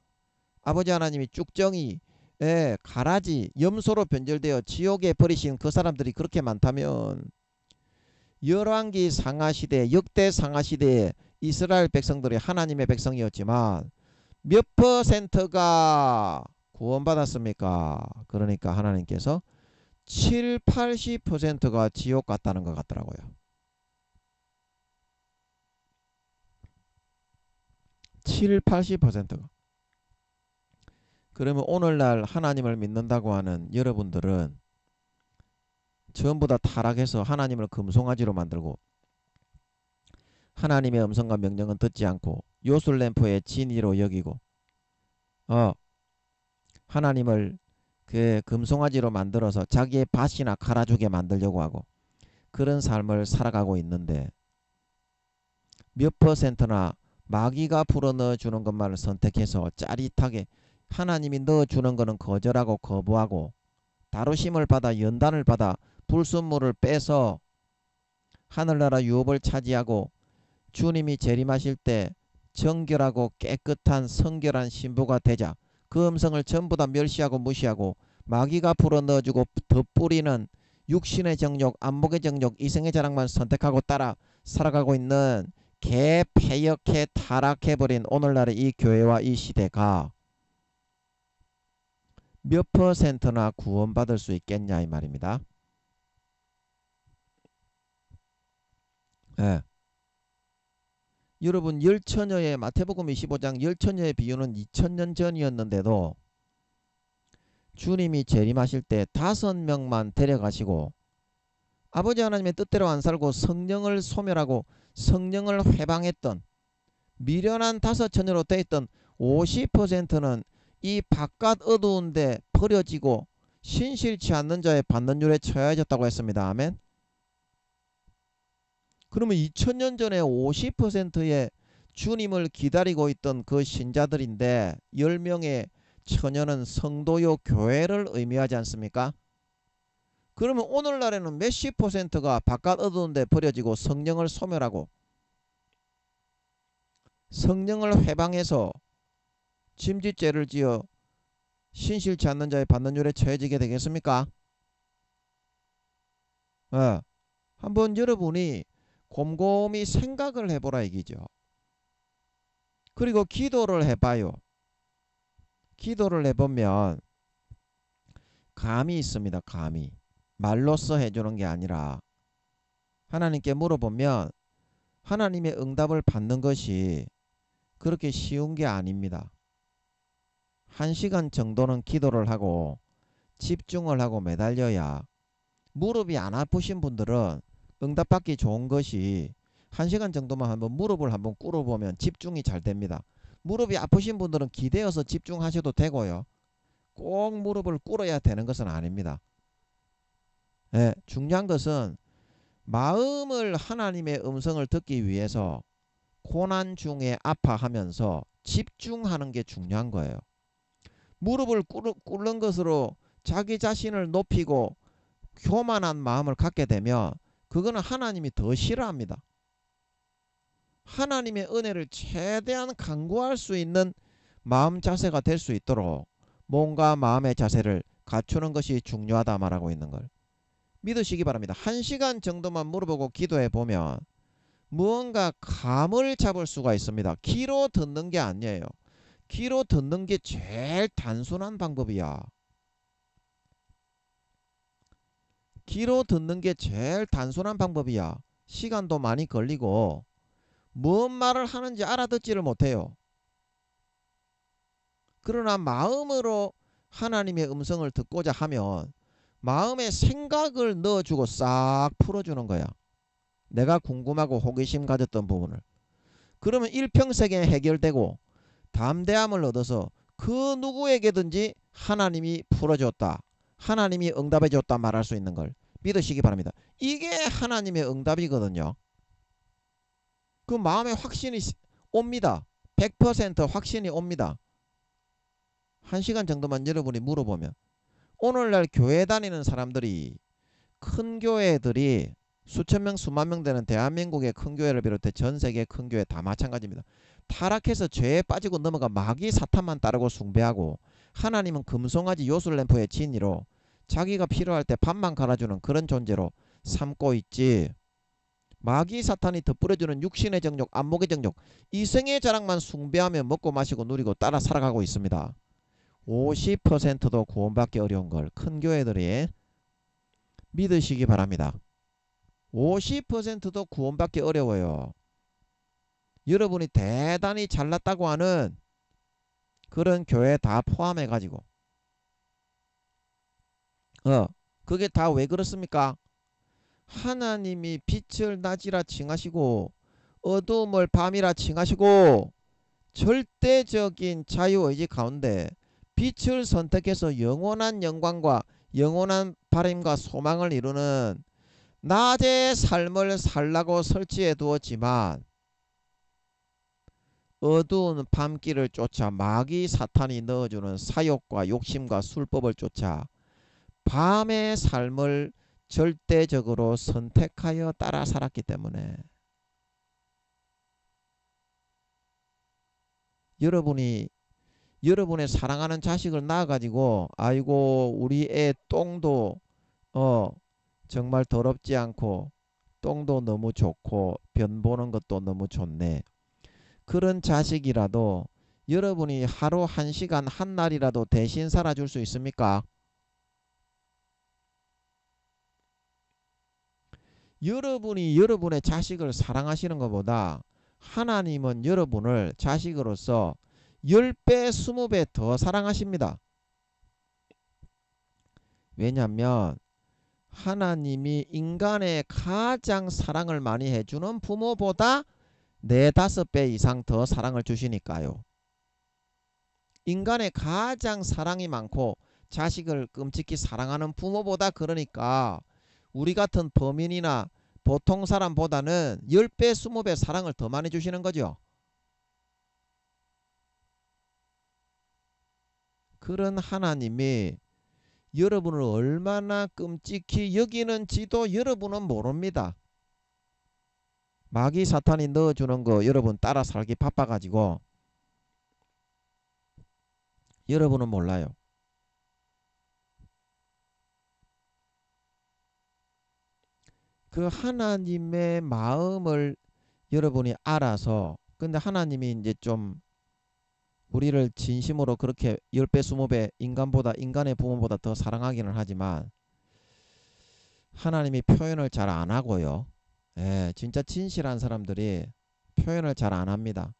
아버지 하나님이 쭉정이, 가라지, 염소로 변질되어 지옥에 버리신 그 사람들이 그렇게 많다면 열왕기 상하시대, 역대 상하시대에 이스라엘 백성들이 하나님의 백성이었지만 몇 퍼센트가 구원받았습니까? 그러니까 하나님께서 7, 80%가 지옥 갔다는 것 같더라고요. 7, 80%가. 그러면 오늘날 하나님을 믿는다고 하는 여러분들은 전부 다 타락해서 하나님을 금송아지로 만들고 하나님의 음성과 명령은 듣지 않고 요술램프의 진이로 여기고 하나님을 그 금송아지로 만들어서 자기의 밭이나 갈아주게 만들려고 하고 그런 삶을 살아가고 있는데 몇 퍼센트나 마귀가 불어넣어 주는 것만을 선택해서 짜릿하게 하나님이 넣어주는 것은 거절하고 거부하고 다루심을 받아 연단을 받아 불순물을 빼서 하늘나라 유업을 차지하고 주님이 재림하실 때 정결하고 깨끗한 성결한 신부가 되자 그 음성을 전부 다 멸시하고 무시하고 마귀가 불어넣어주고 덧뿌리는 육신의 정욕, 안목의 정욕, 이성의 자랑만 선택하고 따라 살아가고 있는 개폐역해 타락해버린 오늘날의 이 교회와 이 시대가 몇 퍼센트나 구원받을 수 있겠냐 이 말입니다. 예. 여러분 열처녀의 마태복음 25장 열처녀의 비유는 2000년 전이었는데도 주님이 재림하실 때 5명만 데려가시고 아버지 하나님의 뜻대로 안 살고 성령을 소멸하고 성령을 회방했던 미련한 5처녀로 되어 있던 50%는 이 바깥 어두운데 버려지고 신실치 않는 자의 받는 율에 처해졌다고 했습니다. 아멘. 그러면 2000년 전에 50%의 주님을 기다리고 있던 그 신자들인데 10명의 처녀는 성도요 교회를 의미하지 않습니까? 그러면 오늘날에는 몇십 퍼센트가 바깥 어두운데 버려지고 성령을 소멸하고 성령을 회방해서 짐짓죄를 지어 신실치 않는 자의 받는 율에 처해지게 되겠습니까? 한번 여러분이 곰곰이 생각을 해보라 얘기죠. 그리고 기도를 해봐요. 기도를 해보면 감이 있습니다. 감이. 말로써 해주는 게 아니라 하나님께 물어보면 하나님의 응답을 받는 것이 그렇게 쉬운 게 아닙니다. 1시간 정도는 기도를 하고 집중을 하고 매달려야 무릎이 안 아프신 분들은 응답받기 좋은 것이 1시간 정도만 한번 무릎을 한번 꿇어보면 집중이 잘 됩니다. 무릎이 아프신 분들은 기대어서 집중하셔도 되고요. 꼭 무릎을 꿇어야 되는 것은 아닙니다. 예, 중요한 것은 마음을 하나님의 음성을 듣기 위해서 고난 중에 아파하면서 집중하는 게 중요한 거예요. 무릎을 꿇는 것으로 자기 자신을 높이고 교만한 마음을 갖게 되면 그거는 하나님이 더 싫어합니다. 하나님의 은혜를 최대한 간구할 수 있는 마음 자세가 될 수 있도록 몸과 마음의 자세를 갖추는 것이 중요하다 말하고 있는 걸 믿으시기 바랍니다. 1시간 정도만 물어보고 기도해 보면 무언가 감을 잡을 수가 있습니다. 귀로 듣는 게 아니에요. 귀로 듣는 게 제일 단순한 방법이야. 귀로 듣는 게 제일 단순한 방법이야. 시간도 많이 걸리고 뭔 말을 하는지 알아듣지를 못해요. 그러나 마음으로 하나님의 음성을 듣고자 하면 마음에 생각을 넣어주고 싹 풀어주는 거야. 내가 궁금하고 호기심 가졌던 부분을. 그러면 일평생에 해결되고 담대함을 얻어서 그 누구에게든지 하나님이 풀어줬다. 하나님이 응답해줬다 말할 수 있는 걸 믿으시기 바랍니다. 이게 하나님의 응답이거든요. 그 마음에 확신이 옵니다. 100% 확신이 옵니다. 1시간 정도만 여러분이 물어보면 오늘날 교회 다니는 사람들이 큰 교회들이 수천 명 수만 명 되는 대한민국의 큰 교회를 비롯해 전 세계 큰 교회 다 마찬가지입니다. 타락해서 죄에 빠지고 넘어가 마귀 사탄만 따르고 숭배하고 하나님은 금송아지 요술램프의 진이로 자기가 필요할 때 밥만 갈아주는 그런 존재로 삼고 있지. 마귀 사탄이 덧뿌려주는 육신의 정욕, 안목의 정욕, 이성의 자랑만 숭배하며 먹고 마시고 누리고 따라 살아가고 있습니다. 50%도 구원받기 어려운 걸 큰 교회들이 믿으시기 바랍니다. 50%도 구원받기 어려워요. 여러분이 대단히 잘났다고 하는 그런 교회 다 포함해가지고 그게 다 왜 그렇습니까? 하나님이 빛을 낮이라 칭하시고 어두움을 밤이라 칭하시고 절대적인 자유의지 가운데 빛을 선택해서 영원한 영광과 영원한 바람과 소망을 이루는 낮의 삶을 살라고 설치해 두었지만 어두운 밤길을 쫓아 마귀 사탄이 넣어주는 사욕과 욕심과 술법을 쫓아 밤의 삶을 절대적으로 선택하여 따라 살았기 때문에 여러분이 여러분의 사랑하는 자식을 낳아가지고 아이고 우리 애 똥도 어 정말 더럽지 않고 똥도 너무 좋고 변 보는 것도 너무 좋네. 그런 자식이라도 여러분이 하루 한 시간 한 날이라도 대신 살아줄 수 있습니까? 여러분이 여러분의 자식을 사랑하시는 것보다 하나님은 여러분을 자식으로서 10배, 20배 더 사랑하십니다. 왜냐하면 하나님이 인간의 가장 사랑을 많이 해주는 부모보다 4, 5배 이상 더 사랑을 주시니까요. 인간의 가장 사랑이 많고 자식을 끔찍히 사랑하는 부모보다 그러니까 우리 같은 범인이나 보통 사람보다는 10배, 20배 사랑을 더 많이 주시는 거죠. 그런 하나님이 여러분을 얼마나 끔찍히 여기는지도 여러분은 모릅니다. 마귀 사탄이 넣어주는 거 여러분 따라 살기 바빠가지고 여러분은 몰라요. 그 하나님의 마음을 여러분이 알아서 근데 하나님이 이제 좀 우리를 진심으로 그렇게 10배 20배 인간보다 인간의 부모보다 더 사랑하기는 하지만 하나님이 표현을 잘 안 하고요. 예, 진짜 진실한 사람들이 표현을 잘 안 합니다.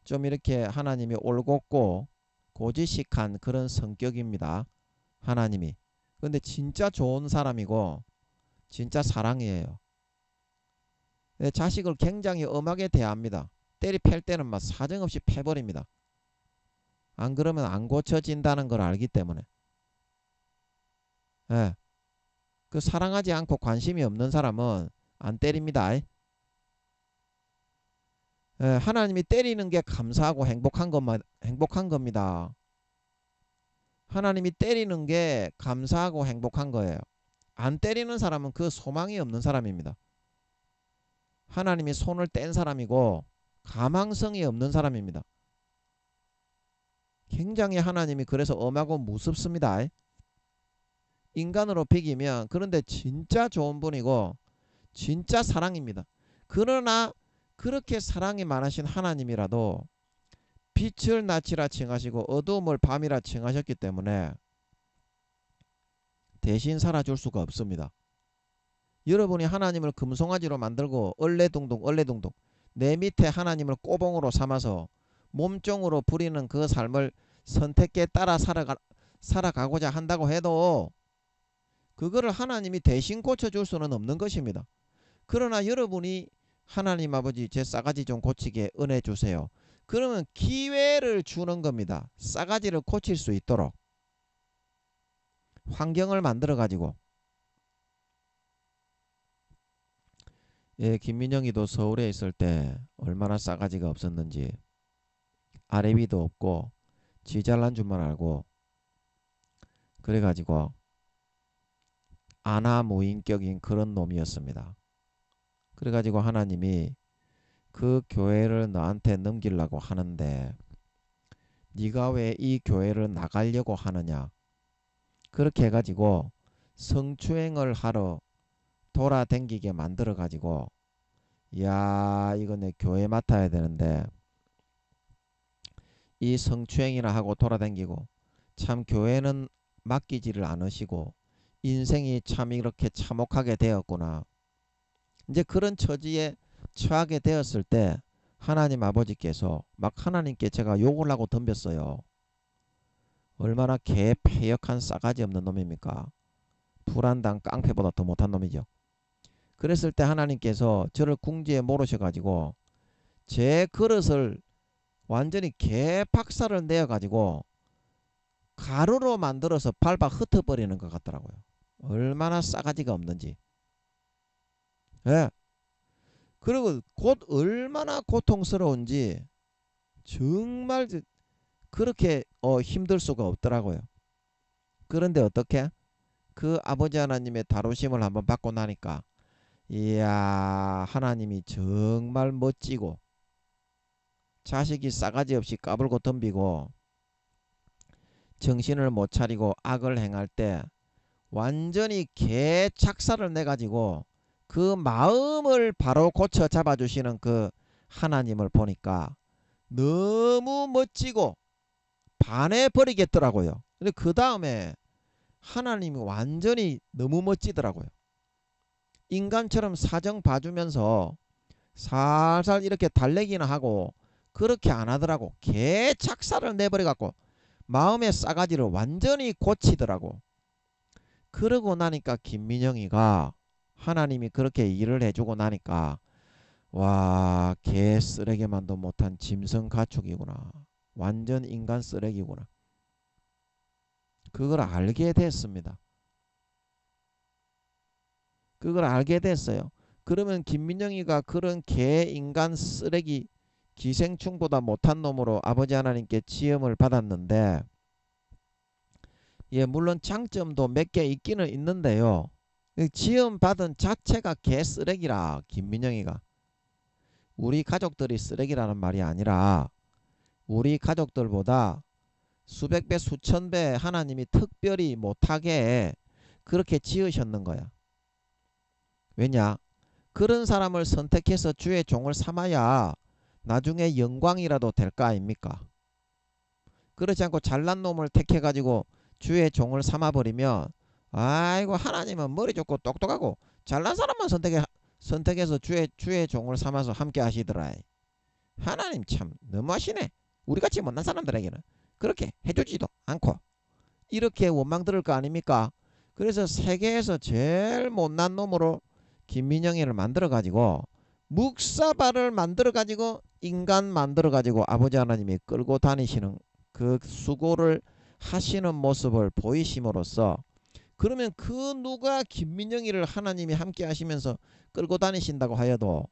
좀 이렇게 하나님이 올곧고 고지식한 그런 성격입니다. 하나님이. 근데 진짜 좋은 사람이고 진짜 사랑이에요. 자식을 굉장히 엄하게 대합니다. 때리 팰 때는 막 사정없이 패버립니다. 안 그러면 안 고쳐진다는 걸 알기 때문에. 예. 그 사랑하지 않고 관심이 없는 사람은 안 때립니다. 예, 하나님이 때리는 게 감사하고 행복한 겁니다. 하나님이 때리는 게 감사하고 행복한 거예요. 안 때리는 사람은 그 소망이 없는 사람입니다. 하나님이 손을 뗀 사람이고 가망성이 없는 사람입니다. 굉장히 하나님이 그래서 엄하고 무섭습니다. 인간으로 비기면 그런데 진짜 좋은 분이고 진짜 사랑입니다. 그러나 그렇게 사랑이 많으신 하나님이라도 빛을 낮이라 칭하시고 어두움을 밤이라 칭하셨기 때문에 대신 살아줄 수가 없습니다. 여러분이 하나님을 금송아지로 만들고 얼레둥둥 내 밑에 하나님을 꼬봉으로 삼아서 몸종으로 부리는 그 삶을 선택에 따라 살아가고자 한다고 해도 그거를 하나님이 대신 고쳐줄 수는 없는 것입니다. 그러나 여러분이 하나님 아버지 제 싸가지 좀 고치게 은혜 주세요. 그러면 기회를 주는 겁니다. 싸가지를 고칠 수 있도록 환경을 만들어 가지고. 예, 김민영이도 서울에 있을 때 얼마나 싸가지가 없었는지 아래위도 없고 지 잘난 줄만 알고 그래가지고 아나무인격인 그런 놈이었습니다. 그래가지고 하나님이 그 교회를 너한테 넘기려고 하는데 네가 왜 이 교회를 나가려고 하느냐 그렇게 해가지고 성추행을 하러 돌아댕기게 만들어 가지고 야 이거 내 교회 맡아야 되는데 이 성추행이나 하고 돌아댕기고 참 교회는 맡기지를 않으시고 인생이 참 이렇게 참혹하게 되었구나. 이제 그런 처지에 처하게 되었을 때 하나님 아버지께서 막 하나님께 제가 욕을 하고 덤볐어요. 얼마나 개폐역한 싸가지 없는 놈입니까? 불안당 깡패보다 더 못한 놈이죠. 그랬을 때 하나님께서 저를 궁지에 몰으셔가지고 제 그릇을 완전히 개박살을 내어가지고 가루로 만들어서 밟아 흩어버리는 것 같더라고요. 얼마나 싸가지가 없는지. 예. 그리고 곧 얼마나 고통스러운지 정말 그렇게 힘들 수가 없더라고요. 그런데 어떻게? 그 아버지 하나님의 다루심을 한번 받고 나니까 이야 하나님이 정말 멋지고 자식이 싸가지 없이 까불고 덤비고 정신을 못 차리고 악을 행할 때 완전히 개착사를 내가지고 그 마음을 바로 고쳐 잡아주시는 그 하나님을 보니까 너무 멋지고 반해버리겠더라고요. 근데 그 다음에 하나님이 완전히 너무 멋지더라고요. 인간처럼 사정 봐주면서 살살 이렇게 달래기는 하고 그렇게 안 하더라고. 개착사를 내버려갖고 마음의 싸가지를 완전히 고치더라고. 그러고 나니까 김민영이가 하나님이 그렇게 일을 해주고 나니까 와, 개 쓰레기만도 못한 짐승 가축이구나. 완전 인간 쓰레기구나. 그걸 알게 됐습니다. 그걸 알게 됐어요. 그러면 김민영이가 그런 개 인간 쓰레기 기생충보다 못한 놈으로 아버지 하나님께 지음을 받았는데 예, 물론 장점도 몇 개 있기는 있는데요. 지음 받은 자체가 개 쓰레기라 김민영이가. 우리 가족들이 쓰레기라는 말이 아니라 우리 가족들보다 수백 배 수천 배 하나님이 특별히 못하게 그렇게 지으셨는 거야. 왜냐? 그런 사람을 선택해서 주의 종을 삼아야 나중에 영광이라도 될 거 아닙니까? 그렇지 않고 잘난 놈을 택해가지고 주의 종을 삼아버리면 아이고 하나님은 머리 좋고 똑똑하고 잘난 사람만 선택해서 주의 종을 삼아서 함께 하시더라. 하나님 참 너무하시네. 우리같이 못난 사람들에게는 그렇게 해주지도 않고 이렇게 원망 들을 거 아닙니까? 그래서 세계에서 제일 못난 놈으로 김민영이를 만들어가지고 묵사발을 만들어가지고 인간 만들어가지고 아버지 하나님이 끌고 다니시는 그 수고를 하시는 모습을 보이심으로써 그러면 그 누가 김민영이를 하나님이 함께 하시면서 끌고 다니신다고 하여도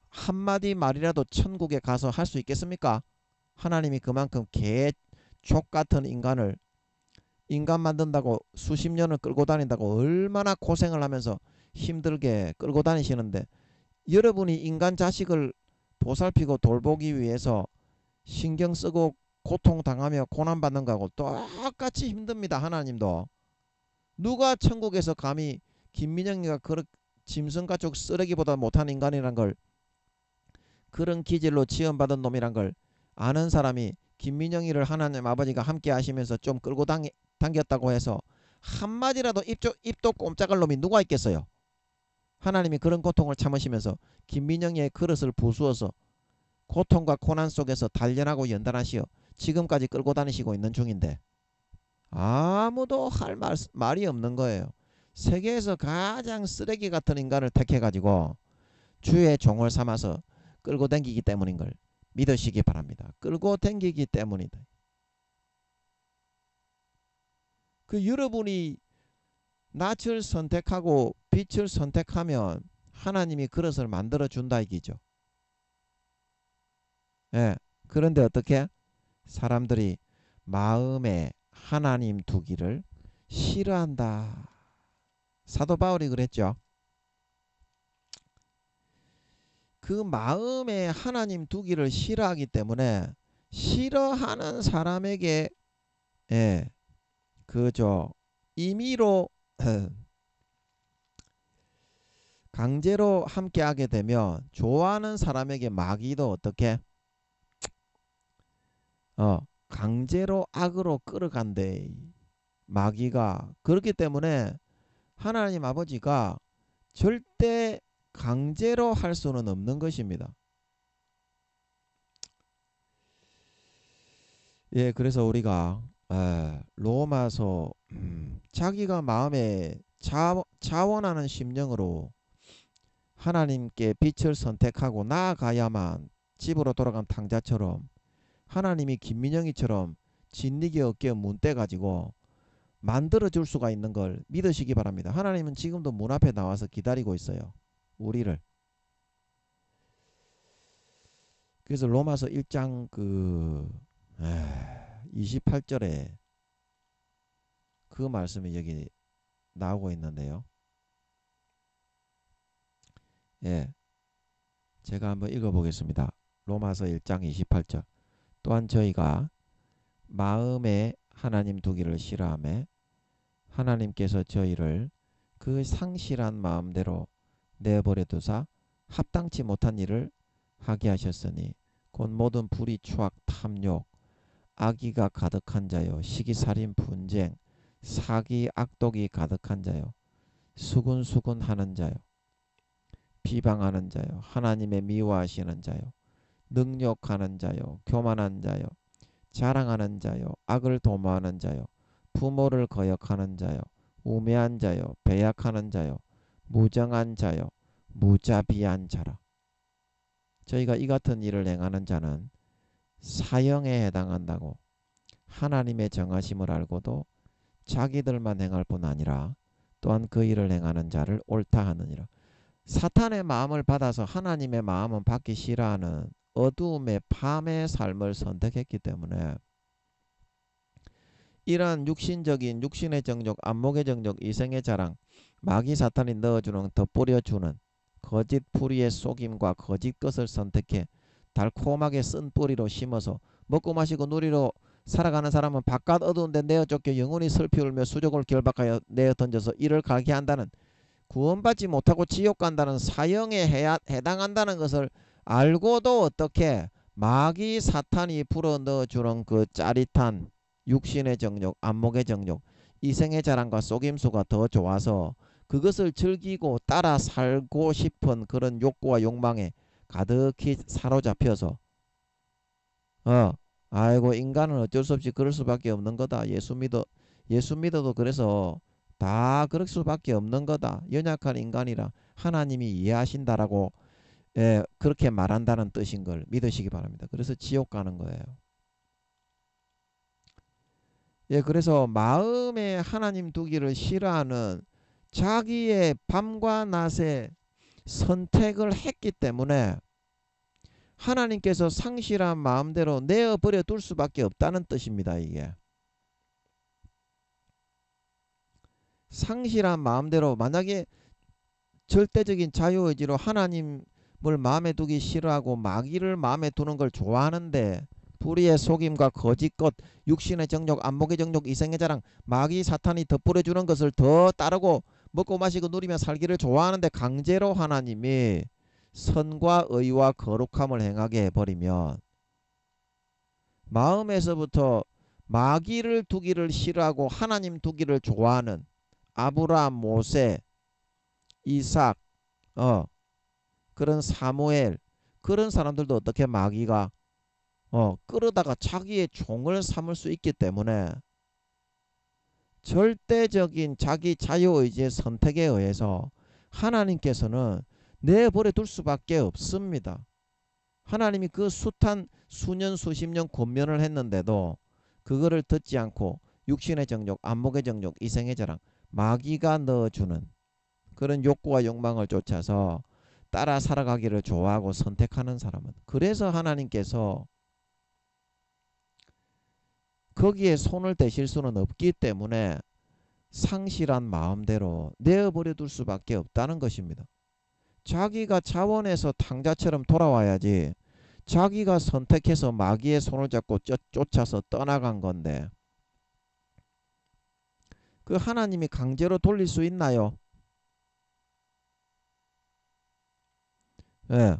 한마디 말이라도 천국에 가서 할 수 있겠습니까? 하나님이 그만큼 개족 같은 인간 만든다고 수십 년을 끌고 다닌다고 얼마나 고생을 하면서 힘들게 끌고 다니시는데 여러분이 인간 자식을 보살피고 돌보기 위해서 신경 쓰고 고통당하며 고난받는 거하고 똑같이 힘듭니다. 하나님도. 누가 천국에서 감히 김민영이가 그런 짐승가족 쓰레기보다 못한 인간이란 걸 그런 기질로 지원받은 놈이란 걸 아는 사람이 김민영이를 하나님 아버지가 함께 하시면서 좀 끌고 당겼다고 해서 한마디라도 입도 꼼짝할 놈이 누가 있겠어요. 하나님이 그런 고통을 참으시면서 김민영이의 그릇을 부수어서 고통과 고난 속에서 단련하고 연단하시어 지금까지 끌고 다니시고 있는 중인데 아무도 할 말이 없는 거예요. 세계에서 가장 쓰레기 같은 인간을 택해가지고 주의 종을 삼아서 끌고 다니기 때문인 걸 믿으시기 바랍니다. 끌고 다니기 때문이다. 그 여러분이 낯을 선택하고 빛을 선택하면 하나님이 그릇을 만들어 준다 이기죠. 예. 그런데 어떻게? 사람들이 마음에 하나님 두기를 싫어한다. 사도 바울이 그랬죠. 그 마음에 하나님 두기를 싫어하기 때문에 싫어하는 사람에게 예, 그저 임의로 강제로 함께하게 되면 좋아하는 사람에게 마귀도 어떻게 강제로 악으로 끌어간대. 마귀가. 그렇기 때문에 하나님 아버지가 절대 강제로 할 수는 없는 것입니다. 예, 그래서 우리가 로마서 자기가 마음에 자원하는 심령으로 하나님께 빛을 선택하고 나아가야만 집으로 돌아간 탕자처럼 하나님이 김민영이처럼 진리기 어깨에 문 떼가지고 만들어줄 수가 있는 걸 믿으시기 바랍니다. 하나님은 지금도 문 앞에 나와서 기다리고 있어요. 우리를. 그래서 로마서 1장 28절에 그 말씀이 여기 나오고 있는데요. 예, 제가 한번 읽어보겠습니다. 로마서 1장 28절. 또한 저희가 마음에 하나님 두기를 싫어하며 하나님께서 저희를 그 상실한 마음대로 내버려 두사 합당치 못한 일을 하게 하셨으니 곧 모든 불의 추악 탐욕 악의가 가득한 자요 시기살인 분쟁 사기 악독이 가득한 자요 수군수군하는 자요 비방하는 자요 하나님의 미워하시는 자요 능욕하는 자요 교만한 자요 자랑하는 자요 악을 도모하는 자요 부모를 거역하는 자요 우매한 자요 배약하는 자요 무정한 자요 무자비한 자라. 저희가 이 같은 일을 행하는 자는 사형에 해당한다고 하나님의 정하심을 알고도 자기들만 행할 뿐 아니라 또한 그 일을 행하는 자를 옳다 하느니라. 사탄의 마음을 받아서 하나님의 마음은 받기 싫어하는 어두움의 밤의 삶을 선택했기 때문에 이러한 육신적인 육신의 정욕, 안목의 정욕, 이생의 자랑, 마귀 사탄이 넣어주는 덧뿌려주는 거짓 풀이의 속임과 거짓 것을 선택해 달콤하게 쓴 뿌리로 심어서 먹고 마시고 누리로 살아가는 사람은 바깥 어두운데 내어 쫓겨 영혼이 슬피 울며 수족을 결박하여 내어 던져서 이를 가게 한다는 구원받지 못하고 지옥 간다는 사형에 해당한다는 것을 알고도 어떻게 마귀 사탄이 불어 넣어주는 그 짜릿한 육신의 정욕, 안목의 정욕, 이생의 자랑과 속임수가 더 좋아서 그것을 즐기고 따라 살고 싶은 그런 욕구와 욕망에 가득히 사로잡혀서 아이고 인간은 어쩔 수 없이 그럴 수밖에 없는 거다. 예수 믿어도 그래서 다 그럴 수밖에 없는 거다. 연약한 인간이라 하나님이 이해하신다라고 그렇게 말한다는 뜻인 걸 믿으시기 바랍니다. 그래서 지옥 가는 거예요. 예, 그래서 마음에 하나님 두기를 싫어하는 자기의 밤과 낮의 선택을 했기 때문에 하나님께서 상실한 마음대로 내어버려 둘 수밖에 없다는 뜻입니다. 이게 상실한 마음대로 만약에 절대적인 자유의지로 하나님을 마음에 두기 싫어하고 마귀를 마음에 두는 걸 좋아하는데 불의의 속임과 거짓것 육신의 정욕 안목의 정욕 이생의 자랑 마귀 사탄이 덧뿌려주는 것을 더 따르고 먹고 마시고 누리며 살기를 좋아하는데 강제로 하나님이 선과 의와 거룩함을 행하게 해버리면 마음에서부터 마귀를 두기를 싫어하고 하나님 두기를 좋아하는 아브라함, 모세, 이삭, 그런 사무엘 그런 사람들도 어떻게 마귀가 끌어다가 자기의 종을 삼을 수 있기 때문에 절대적인 자기 자유의지의 선택에 의해서 하나님께서는 내버려 둘 수밖에 없습니다. 하나님이 그 숱한 수년 수십 년 권면을 했는데도 그거를 듣지 않고 육신의 정욕, 안목의 정욕, 이생의 자랑, 마귀가 넣어주는 그런 욕구와 욕망을 쫓아서 따라 살아가기를 좋아하고 선택하는 사람은 그래서 하나님께서 거기에 손을 대실 수는 없기 때문에 상실한 마음대로 내어버려 둘 수밖에 없다는 것입니다. 자기가 자원해서 탕자처럼 돌아와야지 자기가 선택해서 마귀의 손을 잡고 쫓아서 떠나간 건데 그 하나님이 강제로 돌릴 수 있나요? 예.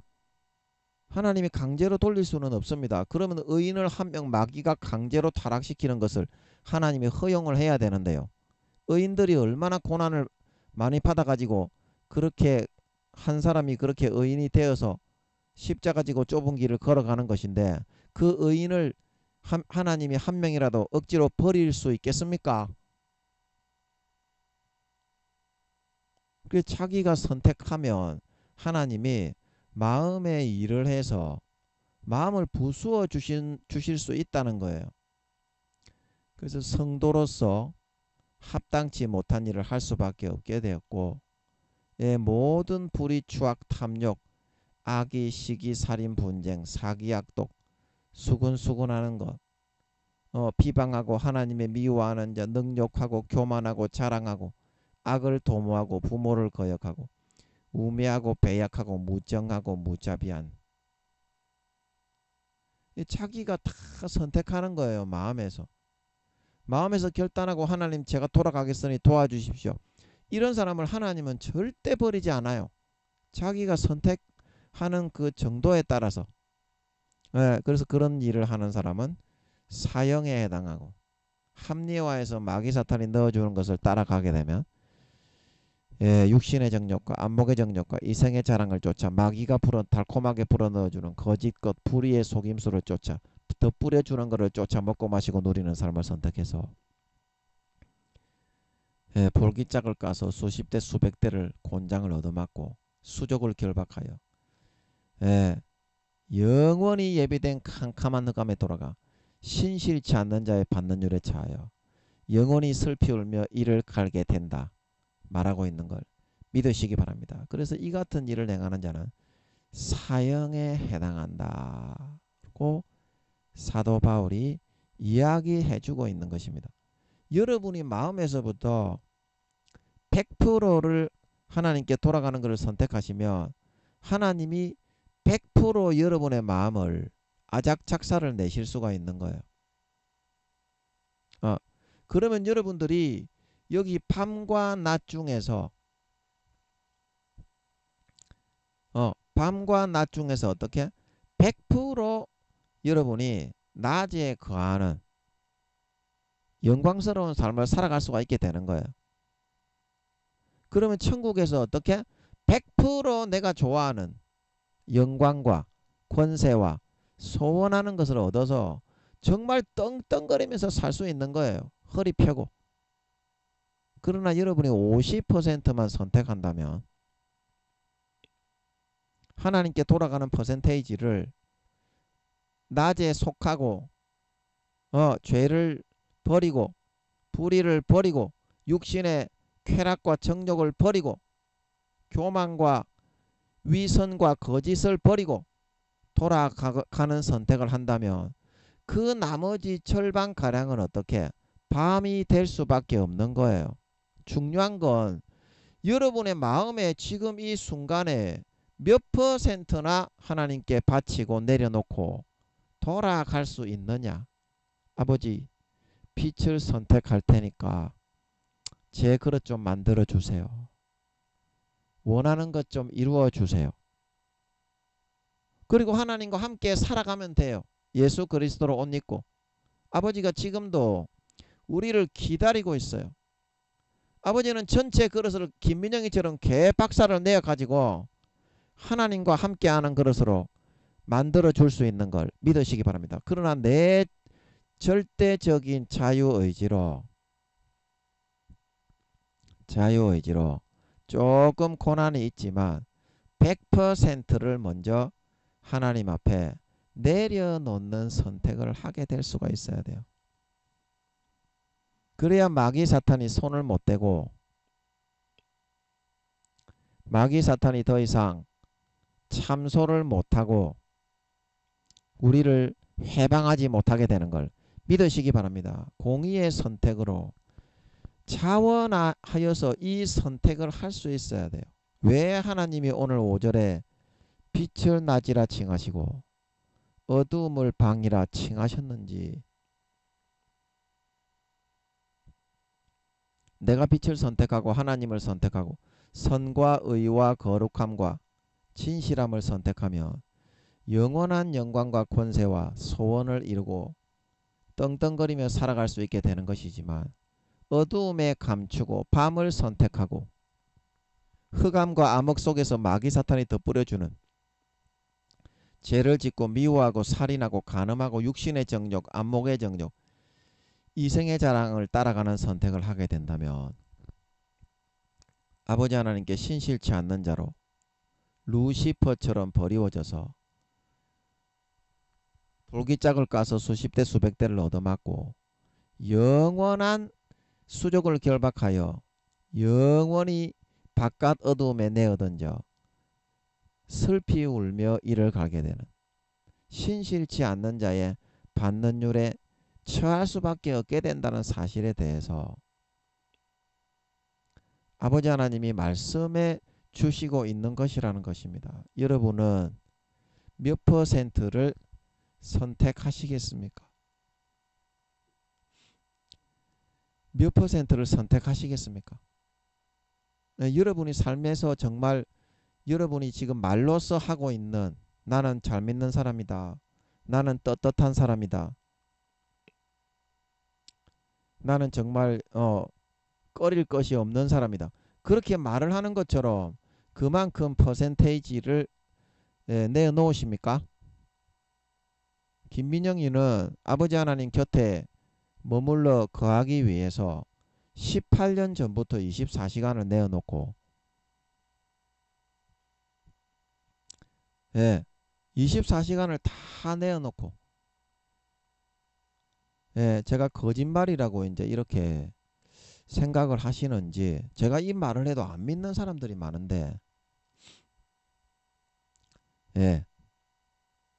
하나님이 강제로 돌릴 수는 없습니다. 그러면 의인을 한 명 마귀가 강제로 타락시키는 것을 하나님이 허용을 해야 되는데요. 의인들이 얼마나 고난을 많이 받아가지고 그렇게 한 사람이 그렇게 의인이 되어서 십자가 지고 좁은 길을 걸어가는 것인데 그 의인을 하나님이 한 명이라도 억지로 버릴 수 있겠습니까? 그 자기가 선택하면 하나님이 마음의 일을 해서 마음을 부수어 주실 수 있다는 거예요. 그래서 성도로서 합당치 못한 일을 할 수밖에 없게 되었고, 예, 모든 불의, 추악, 탐욕, 악의, 시기, 살인, 분쟁, 사기, 악독, 수군수군하는 것, 비방하고 하나님의 미워하는 자, 능욕하고 교만하고 자랑하고 악을 도모하고 부모를 거역하고 우매하고 배약하고 무정하고 무자비한, 자기가 다 선택하는 거예요. 마음에서 결단하고 하나님 제가 돌아가겠으니 도와주십시오. 이런 사람을 하나님은 절대 버리지 않아요. 자기가 선택하는 그 정도에 따라서. 예, 그래서 그런 일을 하는 사람은 사형에 해당하고, 합리화해서 마귀 사탄이 넣어주는 것을 따라가게 되면, 예, 육신의 정욕과 안목의 정욕과 이생의 자랑을 쫓아 마귀가 달콤하게 불어넣어주는 거짓것 불의의 속임수를 쫓아 더 뿌려주는 것을 쫓아 먹고 마시고 누리는 삶을 선택해서, 예, 볼기짝을 까서 수십 대 수백 대를 곤장을 얻어맞고 수족을 결박하여, 예, 영원히 예비된 캄캄한 흑암에 돌아가 신실치 않는 자의 받는 율에 차하여 영원히 슬피 울며 이를 갈게 된다 말하고 있는 걸 믿으시기 바랍니다. 그래서 이 같은 일을 행하는 자는 사형에 해당한다고 사도 바울이 이야기해주고 있는 것입니다. 여러분이 마음에서부터 100%를 하나님께 돌아가는 것을 선택하시면 하나님이 100% 여러분의 마음을 아작작사를 내실 수가 있는 거예요. 그러면 여러분들이 여기 밤과 낮 중에서 어떻게 100% 여러분이 낮에 거하는 영광스러운 삶을 살아갈 수가 있게 되는 거예요. 그러면 천국에서 어떻게 100% 내가 좋아하는 영광과 권세와 소원하는 것을 얻어서 정말 떵떵거리면서 살 수 있는 거예요. 허리 펴고. 그러나 여러분이 50%만 선택한다면 하나님께 돌아가는 퍼센테이지를 낮에 속하고 죄를 버리고 불의를 버리고 육신의 쾌락과 정욕을 버리고 교만과 위선과 거짓을 버리고 돌아가는 선택을 한다면 그 나머지 절반가량은 어떻게 밤이 될 수밖에 없는 거예요. 중요한 건 여러분의 마음에 지금 이 순간에 몇 퍼센트나 하나님께 바치고 내려놓고 돌아갈 수 있느냐. 아버지, 빛을 선택할 테니까 제 그릇 좀 만들어 주세요. 원하는 것 좀 이루어 주세요. 그리고 하나님과 함께 살아가면 돼요. 예수 그리스도로 옷 입고. 아버지가 지금도 우리를 기다리고 있어요. 아버지는 전체 그릇을 김민영이처럼 개박살을 내어가지고 하나님과 함께하는 그릇으로 만들어 줄 수 있는 걸 믿으시기 바랍니다. 그러나 내 절대적인 자유의지로 조금 고난이 있지만 100%를 먼저 하나님 앞에 내려놓는 선택을 하게 될 수가 있어야 돼요. 그래야 마귀 사탄이 손을 못 대고 마귀 사탄이 더 이상 참소를 못하고 우리를 해방하지 못하게 되는 걸 믿으시기 바랍니다. 공의의 선택으로 자원하여서 이 선택을 할 수 있어야 돼요. 왜 하나님이 오늘 5절에 빛을 낮이라 칭하시고 어두움을 방이라 칭하셨는지, 내가 빛을 선택하고 하나님을 선택하고 선과 의와 거룩함과 진실함을 선택하면 영원한 영광과 권세와 소원을 이루고 떵떵거리며 살아갈 수 있게 되는 것이지만, 어두움에 감추고 밤을 선택하고 흑암과 암흑 속에서 마귀 사탄이 덧뿌려주는 죄를 짓고 미워하고 살인하고 간음하고 육신의 정욕, 안목의 정욕, 이생의 자랑을 따라가는 선택을 하게 된다면 아버지 하나님께 신실치 않는 자로 루시퍼처럼 버리워져서 돌기짝을 까서 수십 대 수백 대를 얻어맞고 영원한 수족을 결박하여 영원히 바깥 어두움에 내어던져 슬피 울며 이를 가게 되는 신실치 않는 자의 받는 율에 처할 수밖에 없게 된다는 사실에 대해서 아버지 하나님이 말씀해 주시고 있는 것이라는 것입니다. 여러분은 몇 퍼센트를 선택하시겠습니까? 몇 퍼센트를 선택하시겠습니까? 네, 여러분이 삶에서 정말 여러분이 지금 말로써 하고 있는 나는 잘 믿는 사람이다. 나는 떳떳한 사람이다. 나는 정말 꺼릴 것이 없는 사람이다. 그렇게 말을 하는 것처럼 그만큼 퍼센테이지를 내놓으십니까? 김민영이는 아버지 하나님 곁에 머물러 거하기 위해서 18년 전부터 24시간을 내어놓고 24시간을 다 내어놓고 제가 거짓말이라고 이제 이렇게 생각을 하시는지 제가 이 말을 해도 안 믿는 사람들이 많은데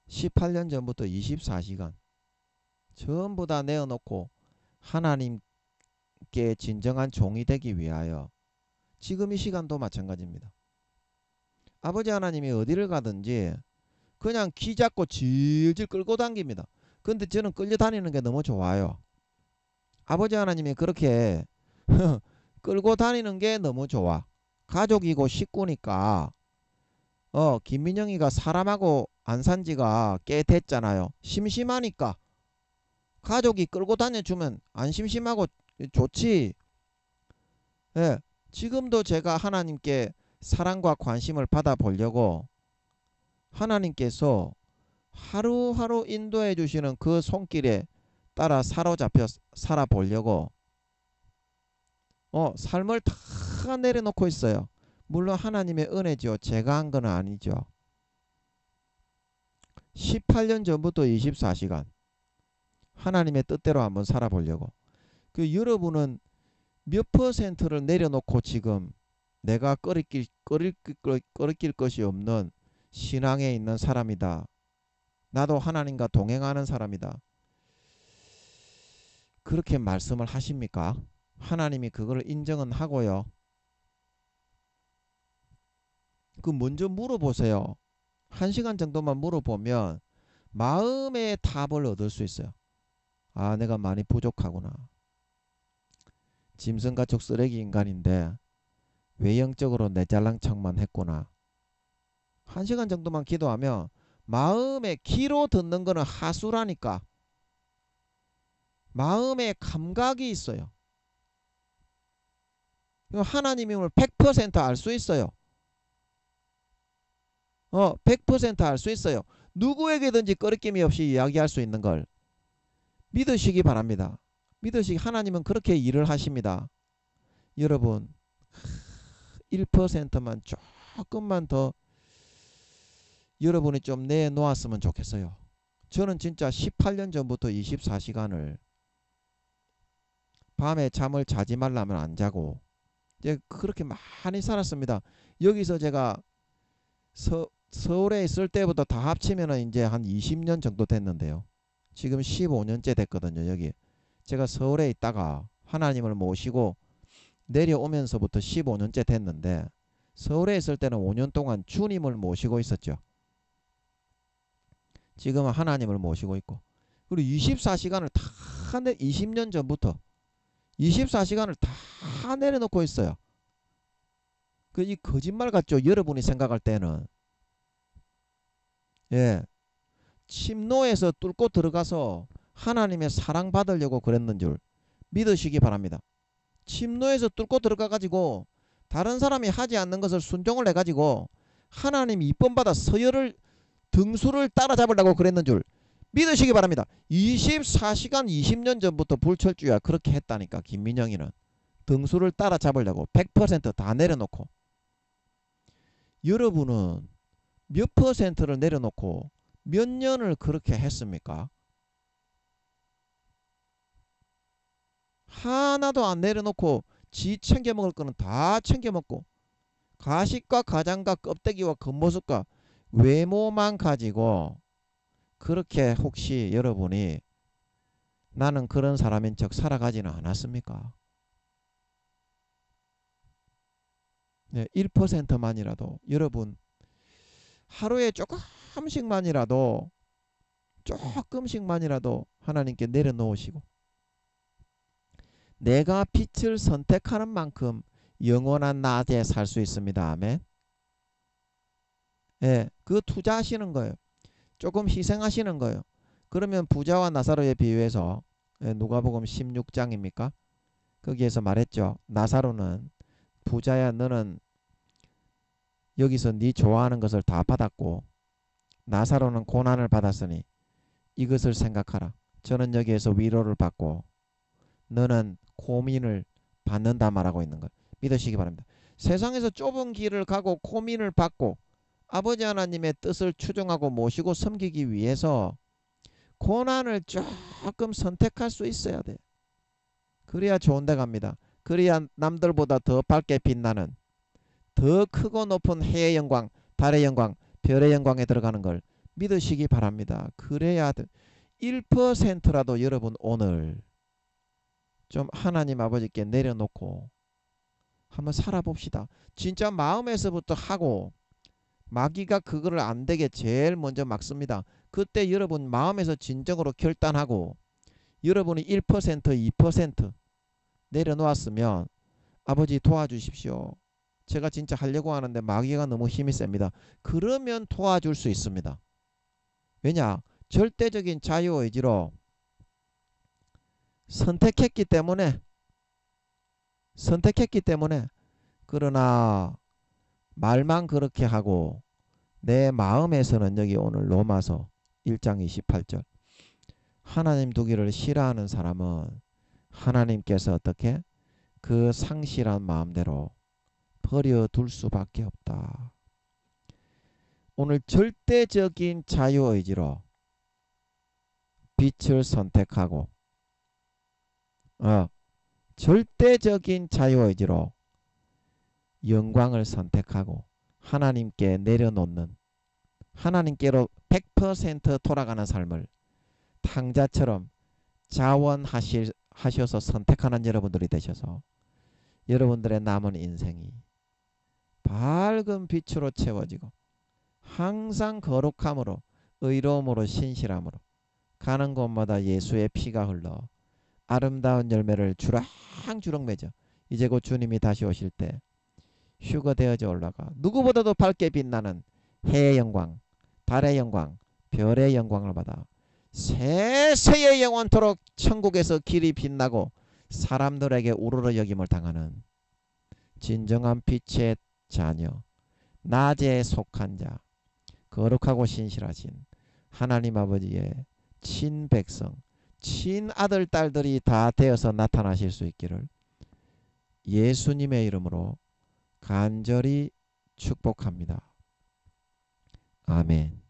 18년 전부터 24시간 전부 다 내어놓고 하나님께 진정한 종이 되기 위하여 지금 이 시간도 마찬가지입니다. 아버지 하나님이 어디를 가든지 그냥 기 잡고 질질 끌고 다닙니다. 근데 저는 끌려다니는 게 너무 좋아요. 아버지 하나님이 그렇게 끌고 다니는 게 너무 좋아. 가족이고 식구니까 김민영이가 사람하고 안 산지가 꽤 됐잖아요. 심심하니까 가족이 끌고 다녀주면 안 심심하고 좋지. 지금도 제가 하나님께 사랑과 관심을 받아보려고 하나님께서 하루하루 인도해 주시는 그 손길에 따라 사로잡혀 살아보려고 삶을 다 내려놓고 있어요. 물론 하나님의 은혜죠. 제가 한 건 아니죠. 18년 전부터 24시간 하나님의 뜻대로 한번 살아보려고. 여러분은 몇 퍼센트를 내려놓고 지금 내가 꺼리낄 것이 없는 신앙에 있는 사람이다. 나도 하나님과 동행하는 사람이다. 그렇게 말씀을 하십니까? 하나님이 그걸 인정은 하고요. 먼저 물어보세요. 1시간 정도만 물어보면 마음의 답을 얻을 수 있어요. 아, 내가 많이 부족하구나. 짐승가축 쓰레기 인간인데 외형적으로 내 잘난 척만 했구나. 1시간 정도만 기도하면 마음의 귀로 듣는 거는 하수라니까 마음의 감각이 있어요. 하나님임을 100% 알 수 있어요. 100% 알 수 있어요. 누구에게든지 꺼리낌이 없이 이야기할 수 있는 걸 믿으시기 바랍니다. 믿으시기 하나님은 그렇게 일을 하십니다. 여러분 1%만 조금만 더 여러분이 좀 내놓았으면 좋겠어요. 저는 진짜 18년 전부터 24시간을 밤에 잠을 자지 말라면 안 자고 이제 그렇게 많이 살았습니다. 여기서 제가 서울에 있을 때부터 다 합치면 이제 한 20년 정도 됐는데요. 지금 15년째 됐거든요. 여기 제가 서울에 있다가 하나님을 모시고 내려오면서부터 15년째 됐는데 서울에 있을 때는 5년 동안 주님을 모시고 있었죠. 지금은 하나님을 모시고 있고 그리고 24시간을 다 20년 전부터 24시간을 다 내려놓고 있어요. 이 거짓말 같죠? 여러분이 생각할 때는 침노에서 뚫고 들어가서 하나님의 사랑 받으려고 그랬는 줄 믿으시기 바랍니다. 침노에서 뚫고 들어가 가지고 다른 사람이 하지 않는 것을 순종을 해 가지고 하나님이 이쁨 받아 서열을 등수를 따라잡으려고 그랬는 줄 믿으시기 바랍니다. 24시간 20년 전부터 불철주야 그렇게 했다니까. 김민영이는 등수를 따라잡으려고 100% 다 내려놓고. 여러분은 몇 퍼센트를 내려놓고 몇 년을 그렇게 했습니까? 하나도 안 내려놓고 지 챙겨 먹을 거는 다 챙겨 먹고 가식과 가장과 껍데기와 겉모습과 외모만 가지고 그렇게 혹시 여러분이 나는 그런 사람인 척 살아가지는 않았습니까? 네, 1%만이라도 여러분 하루에 조금씩만이라도 하나님께 내려놓으시고 내가 빛을 선택하는 만큼 영원한 낮에 살 수 있습니다. 아멘. 예, 그 투자하시는 거예요. 조금 희생하시는 거예요. 그러면 부자와 나사로에 비유해서 누가복음 16장입니까? 거기에서 말했죠. 나사로는 부자야 너는 여기서 네 좋아하는 것을 다 받았고 나사로는 고난을 받았으니 이것을 생각하라. 저는 여기에서 위로를 받고 너는 고민을 받는다 말하고 있는 것 믿으시기 바랍니다. 세상에서 좁은 길을 가고 고민을 받고 아버지 하나님의 뜻을 추종하고 모시고 섬기기 위해서 고난을 조금 선택할 수 있어야 돼. 그래야 좋은 데 갑니다. 그래야 남들보다 더 밝게 빛나는 더 크고 높은 해의 영광, 달의 영광, 별의 영광에 들어가는 걸 믿으시기 바랍니다. 그래야 1%라도 여러분 오늘 좀 하나님 아버지께 내려놓고 한번 살아봅시다. 진짜 마음에서부터 하고 마귀가 그거를 안 되게 제일 먼저 막습니다. 그때 여러분 마음에서 진정으로 결단하고 여러분이 1%, 2% 내려놓았으면 아버지 도와주십시오. 제가 진짜 하려고 하는데 마귀가 너무 힘이 셉니다. 그러면 도와줄 수 있습니다. 왜냐? 절대적인 자유의지로 선택했기 때문에 그러나 말만 그렇게 하고 내 마음에서는 여기 오늘 로마서 1장 28절 하나님 두기를 싫어하는 사람은 하나님께서 어떻게 그 상실한 마음대로 버려둘 수밖에 없다. 오늘 절대적인 자유의지로 빛을 선택하고 절대적인 자유의지로 영광을 선택하고 하나님께 내려놓는 하나님께로 100% 돌아가는 삶을 탕자처럼 자원하셔서 선택하는 여러분들이 되셔서 여러분들의 남은 인생이 밝은 빛으로 채워지고 항상 거룩함으로 의로움으로 신실함으로 가는 곳마다 예수의 피가 흘러 아름다운 열매를 주렁주렁 맺어 이제 곧 주님이 다시 오실 때 휴거되어져 올라가 누구보다도 밝게 빛나는 해의 영광, 달의 영광, 별의 영광을 받아 세세의 영원토록 천국에서 길이 빛나고 사람들에게 우러러 여김을 당하는 진정한 빛의 자녀, 낮에 속한 자, 거룩하고 신실하신 하나님 아버지의 친백성, 친아들 딸들이 다 되어서 나타나실 수 있기를 예수님의 이름으로 간절히 축복합니다. 아멘.